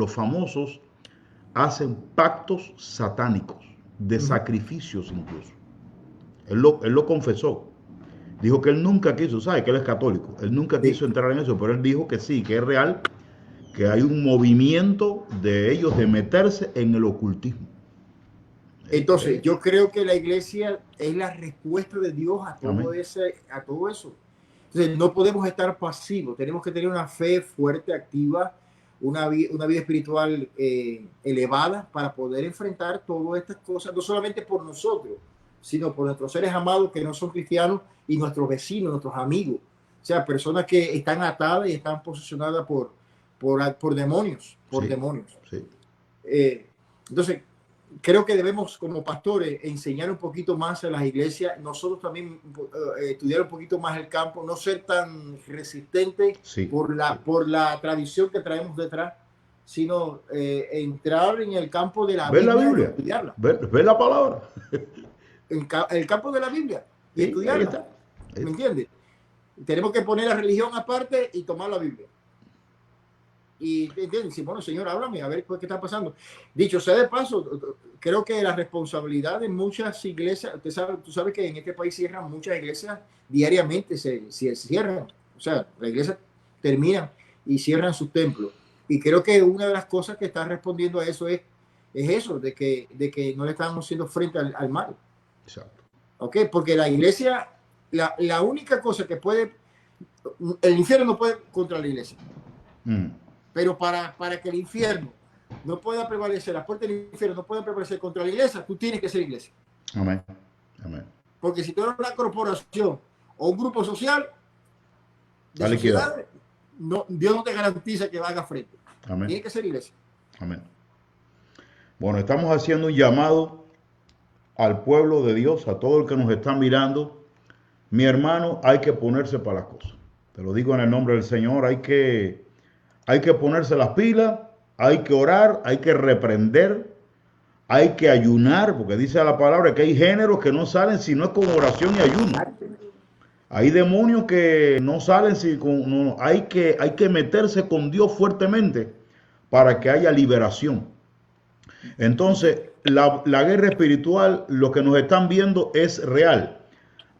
famosos hacen pactos satánicos, de sacrificios incluso. Él lo confesó. Dijo que él nunca quiso, ¿sabe? Que él es católico. Él nunca quiso entrar en eso, pero él dijo que sí, que es real, que hay un movimiento de ellos de meterse en el ocultismo. Entonces, yo creo que la iglesia es la respuesta de Dios a todo eso. Entonces, no podemos estar pasivos, tenemos que tener una fe fuerte, activa, una vida espiritual elevada para poder enfrentar todas estas cosas, no solamente por nosotros, sino por nuestros seres amados que no son cristianos y nuestros vecinos, nuestros amigos, o sea, personas que están atadas y están posicionadas por demonios, Sí. Entonces, creo que debemos como pastores enseñar un poquito más a las iglesias, nosotros también estudiar un poquito más el campo, no ser tan resistentes por la tradición que traemos detrás, sino entrar en el campo de la Biblia, estudiarla. Ver la palabra. El campo de la Biblia y estudiarla. ¿Me entiendes? Tenemos que poner la religión aparte y tomar la Biblia. Y ¿entiendes? Bueno, Señor, háblame, a ver qué está pasando. Dicho sea de paso, creo que la responsabilidad de muchas iglesias, tú sabes que en este país cierran muchas iglesias diariamente, se cierran. O sea, las iglesias terminan y cierran sus templos. Y creo que una de las cosas que está respondiendo a eso es eso, de que no le estamos haciendo frente al mal. Exacto. ¿Ok? Porque la iglesia, la única cosa que el infierno no puede contra la iglesia. Pero para que el infierno no pueda prevalecer, las puertas del infierno no puedan prevalecer contra la iglesia, tú tienes que ser iglesia. Amén. Porque si tú eres una corporación o un grupo social de sociedad, Dios no te garantiza que haga frente. Amén. Tiene que ser iglesia. Amén. Bueno, estamos haciendo un llamado al pueblo de Dios, a todo el que nos está mirando. Mi hermano, hay que ponerse para las cosas. Te lo digo en el nombre del Señor, hay que ponerse las pilas, hay que orar, hay que reprender, hay que ayunar, porque dice la palabra que hay géneros que no salen si no es con oración y ayuno. Hay demonios que no salen si con... No, hay que meterse con Dios fuertemente para que haya liberación. Entonces, la guerra espiritual, lo que nos están viendo es real.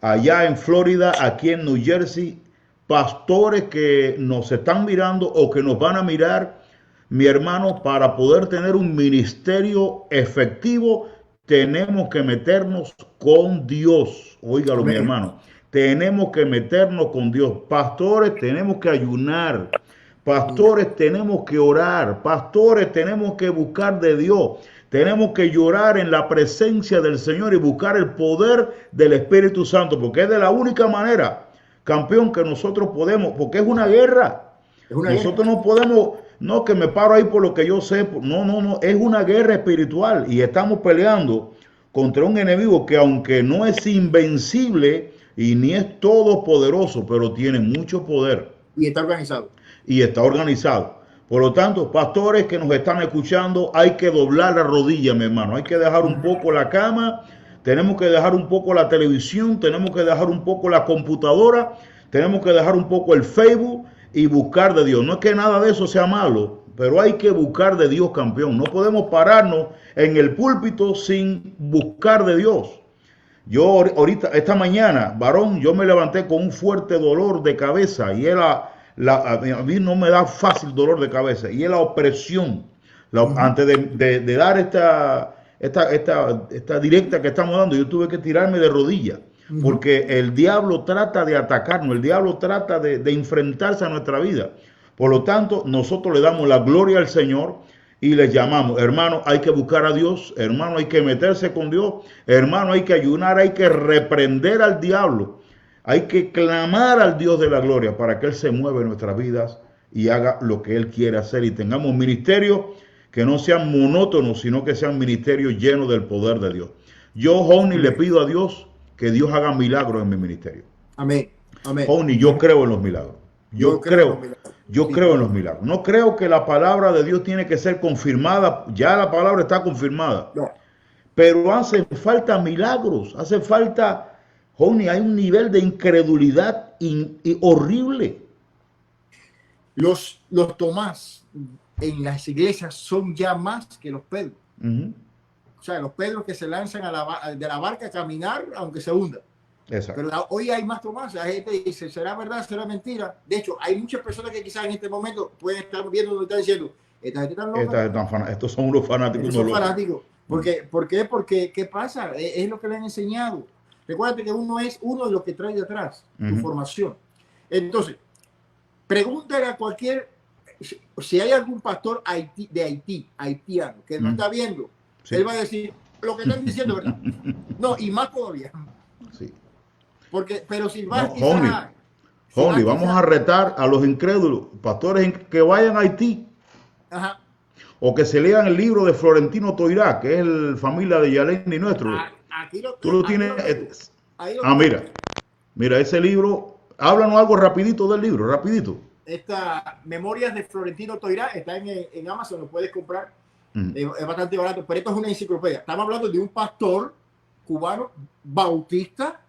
Allá en Florida, aquí en New Jersey, pastores que nos están mirando o que nos van a mirar, mi hermano, para poder tener un ministerio efectivo, tenemos que meternos con Dios. Óigalo, mi hermano. Tenemos que meternos con Dios. Pastores, tenemos que ayunar. Pastores, tenemos que orar. Pastores, tenemos que buscar de Dios. Tenemos que llorar en la presencia del Señor y buscar el poder del Espíritu Santo, porque es de la única manera, campeón, que nosotros podemos, porque es una guerra. Nosotros no podemos, no que me paro ahí por lo que yo sé, no, es una guerra espiritual y estamos peleando contra un enemigo que, aunque no es invencible y ni es todopoderoso, pero tiene mucho poder. Y está organizado. Y está organizado. Por lo tanto, pastores que nos están escuchando, hay que doblar la rodilla, mi hermano. Hay que dejar un poco la cama, tenemos que dejar un poco la televisión, tenemos que dejar un poco la computadora, tenemos que dejar un poco el Facebook y buscar de Dios. No es que nada de eso sea malo, pero hay que buscar de Dios, campeón. No podemos pararnos en el púlpito sin buscar de Dios. Yo ahorita, esta mañana, varón, yo me levanté con un fuerte dolor de cabeza y era... a mí no me da fácil dolor de cabeza y es la opresión. Antes de dar esta directa que estamos dando, yo tuve que tirarme de rodillas porque el diablo trata de atacarnos, el diablo trata de enfrentarse a nuestra vida. Por lo tanto, nosotros le damos la gloria al Señor y les llamamos, hermano, hay que buscar a Dios, hermano, hay que meterse con Dios, hermano, hay que ayunar, hay que reprender al diablo. Hay que clamar al Dios de la gloria para que Él se mueva en nuestras vidas y haga lo que Él quiere hacer y tengamos ministerios que no sean monótonos, sino que sean ministerios llenos del poder de Dios. Yo, Honey, le pido a Dios que Dios haga milagros en mi ministerio. Amén. Amén. Honey, yo creo en los milagros. Yo creo en los milagros. No creo que la palabra de Dios tiene que ser confirmada. Ya la palabra está confirmada. No. Pero hace falta milagros, hace falta... Honey, hay un nivel de incredulidad horrible. Los Tomás en las iglesias son ya más que los Pedros. O sea, los Pedros que se lanzan de la barca a caminar aunque se hunda. Exacto. Pero hoy hay más Tomás. La gente dice, ¿será verdad? ¿Será mentira? De hecho, hay muchas personas que quizás en este momento pueden estar viendo donde están diciendo, esta gente tan loca. Estos son unos fanáticos. Estos son fanáticos. ¿Por qué? Porque, ¿qué pasa? Es lo que le han enseñado. Recuérdate que uno es uno de los que trae detrás tu formación. Entonces, pregúntale a cualquier, si hay algún pastor haitiano, que no está viendo, sí, él va a decir, lo que están diciendo, ¿verdad? No, y más todavía. Sí. Pero si vas Honey, vamos a retar a los incrédulos, pastores que vayan a Haití. Ajá. O que se lean el libro de Florentino Toirá, que es el familia de Yaleni nuestro. Tú lo tienes. Mira, ese libro. Háblanos algo rapidito del libro, rapidito. Esta Memorias de Florentino Toirá está en Amazon, lo puedes comprar. Es bastante barato, pero esto es una enciclopedia. Estamos hablando de un pastor cubano bautista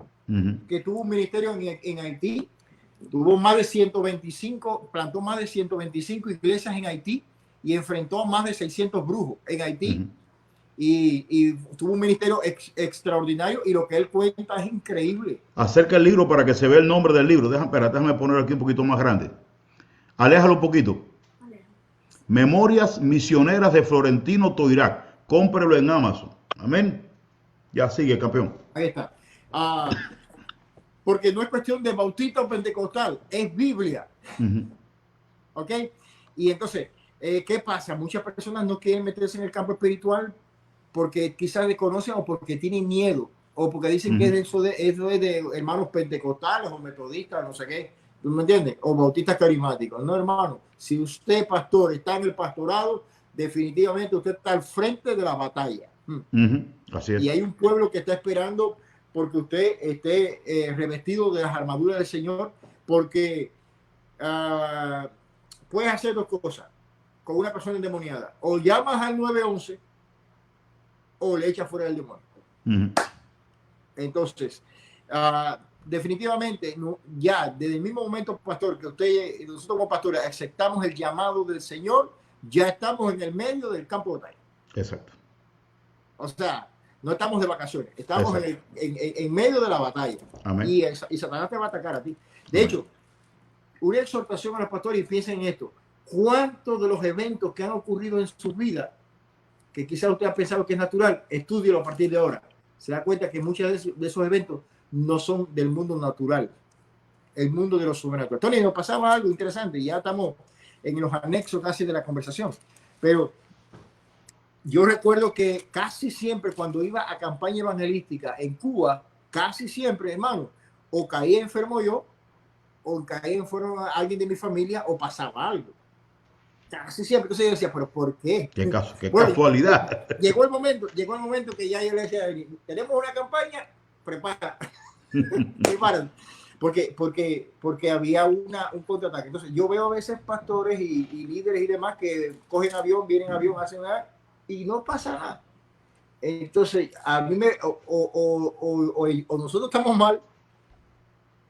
que tuvo un ministerio en Haití. Tuvo más de 125, plantó más de 125 iglesias en Haití y enfrentó a más de 600 brujos en Haití. Y tuvo un ministerio extraordinario y lo que él cuenta es increíble. Acerca el libro para que se vea el nombre del libro. Déjame ponerlo aquí un poquito más grande. Aléjalo un poquito. Memorias Misioneras de Florentino Toirá. Cómprelo en Amazon. Amén. Ya sigue, campeón. Ahí está. Porque no es cuestión de bautista o pentecostal, es Biblia. ¿Ok? Y entonces, ¿qué pasa? Muchas personas no quieren meterse en el campo espiritual porque quizás desconocen o porque tienen miedo o porque dicen que eso es de hermanos pentecostales o metodistas, no sé qué. ¿Tú me entiendes? O bautistas carismáticos. No, hermano. Si usted, pastor, está en el pastorado, definitivamente usted está al frente de la batalla. Así es. Y hay un pueblo que está esperando porque usted esté revestido de las armaduras del Señor, porque puedes hacer dos cosas con una persona endemoniada. O llamas al 911 o le echas fuera del demonio. Entonces, definitivamente, ya desde el mismo momento, pastor, que nosotros como pastores aceptamos el llamado del Señor, ya estamos en el medio del campo de batalla. Exacto. O sea, no estamos de vacaciones, estamos en medio de la batalla. Amén. Y Satanás te va a atacar a ti. De hecho, una exhortación a los pastores, y piensen en esto: ¿cuántos de los eventos que han ocurrido en su vida, que quizás usted ha pensado que es natural, estúdielo a partir de ahora? Se da cuenta que muchos de esos eventos no son del mundo natural, el mundo de lo sobrenatural. Tony, nos pasaba algo interesante, y ya estamos en los anexos casi de la conversación, pero yo recuerdo que casi siempre cuando iba a campaña evangelística en Cuba, casi siempre, hermano, o caía enfermo yo, o caía enfermo alguien de mi familia, o pasaba algo. Casi siempre. Entonces yo decía, ¿pero por qué? Qué casualidad. Llegó el momento que ya yo le decía, tenemos una campaña, prepárate. Porque había un contraataque. Entonces yo veo a veces pastores y líderes y demás que cogen avión, vienen en avión, hacen nada y no pasa nada. Entonces a mí o nosotros estamos mal,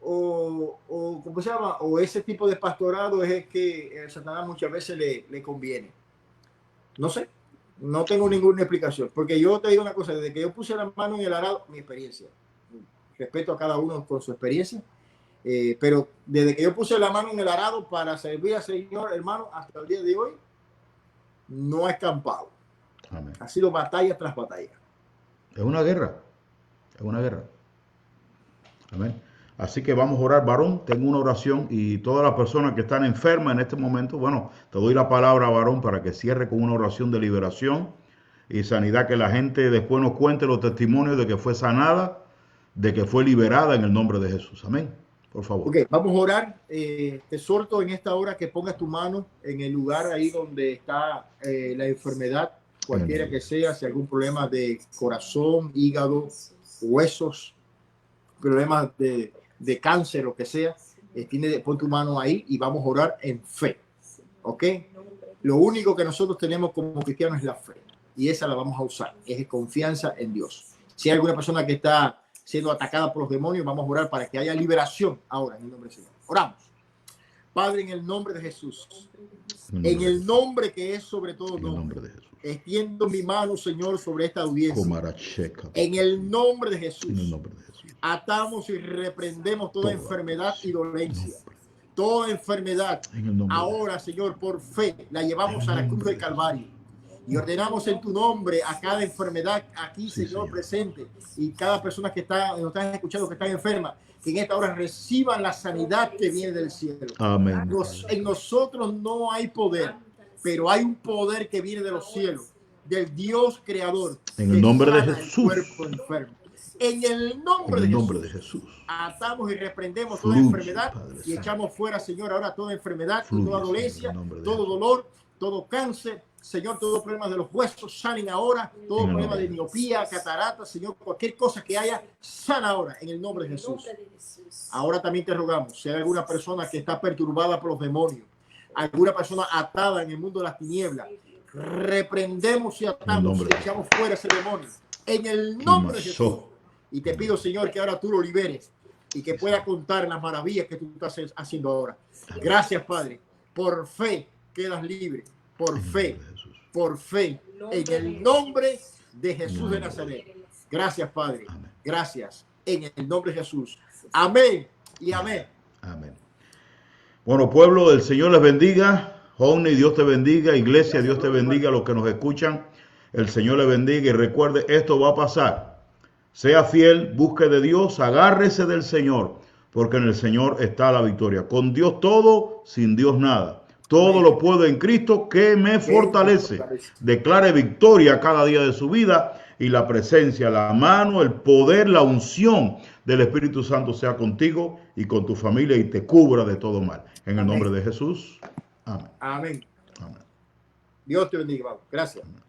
o ¿cómo se llama? O ese tipo de pastorado es el que Satanás muchas veces le conviene. No sé, no tengo ninguna explicación, porque yo te digo una cosa: desde que yo puse la mano en el arado, mi experiencia, respeto a cada uno con su experiencia, pero desde que yo puse la mano en el arado para servir al Señor, hermano, hasta el día de hoy no ha escampado. Amén. Ha sido batalla tras batalla. Es una guerra, es una guerra. Amén. Así que vamos a orar, varón. Tengo una oración, y todas las personas que están enfermas en este momento, bueno, te doy la palabra, varón, para que cierre con una oración de liberación y sanidad, que la gente después nos cuente los testimonios de que fue sanada, de que fue liberada en el nombre de Jesús. Amén. Por favor. Ok, vamos a orar. Te exhorto en esta hora que pongas tu mano en el lugar ahí donde está la enfermedad, cualquiera que sea, si algún problema de corazón, hígado, huesos, problemas de cáncer, lo que sea, pon tu mano ahí y vamos a orar en fe. ¿Ok? Lo único que nosotros tenemos como cristianos es la fe, y esa la vamos a usar, es confianza en Dios. Si hay alguna persona que está siendo atacada por los demonios, vamos a orar para que haya liberación ahora en el nombre del Señor. Oramos. Padre, en el nombre de Jesús, en el nombre que es sobre todo nombre, extiendo mi mano, Señor, sobre esta audiencia. En el nombre de Jesús. Atamos y reprendemos toda enfermedad y dolencia. Toda enfermedad, ahora, Señor, por fe, la llevamos a la cruz del Calvario. Y ordenamos en tu nombre a cada enfermedad aquí, Señor, presente, y cada persona que nos están escuchando, que está enferma, que en esta hora reciban la sanidad que viene del cielo. Amén. En nosotros no hay poder, pero hay un poder que viene de los cielos, del Dios creador. En el nombre de Jesús. En el nombre de Jesús, atamos y reprendemos toda enfermedad, y echamos fuera, Señor, ahora toda enfermedad, toda dolencia, todo dolor, todo cáncer, Señor, todos los problemas de los huesos salen ahora, todo problema de miopía, catarata, Señor, cualquier cosa que haya, sana ahora en el nombre de Jesús. Ahora también te rogamos, si hay alguna persona que está perturbada por los demonios, alguna persona atada en el mundo de las tinieblas, reprendemos y atamos y echamos fuera ese demonio en el nombre de Jesús. Y te pido, Señor, que ahora tú lo liberes y que pueda contar las maravillas que tú estás haciendo ahora. Gracias, Padre. Por fe quedas libre. Por fe, en el nombre de Jesús de Nazaret. Gracias, Padre. Gracias, en el nombre de Jesús. Amén y amén. Amén. Bueno, pueblo del Señor les bendiga. Johnny, Dios te bendiga. Iglesia, Dios te bendiga. Los que nos escuchan, el Señor les bendiga. Y recuerde, esto va a pasar. Sea fiel, busque de Dios, agárrese del Señor, porque en el Señor está la victoria. Con Dios todo, sin Dios nada. Todo lo puedo en Cristo que me fortalece. Declare victoria cada día de su vida y la presencia, la mano, el poder, la unción del Espíritu Santo sea contigo y con tu familia y te cubra de todo mal. En el nombre de Jesús. Amén. Amén. Amén. Dios te bendiga, Pablo. Gracias. Amén.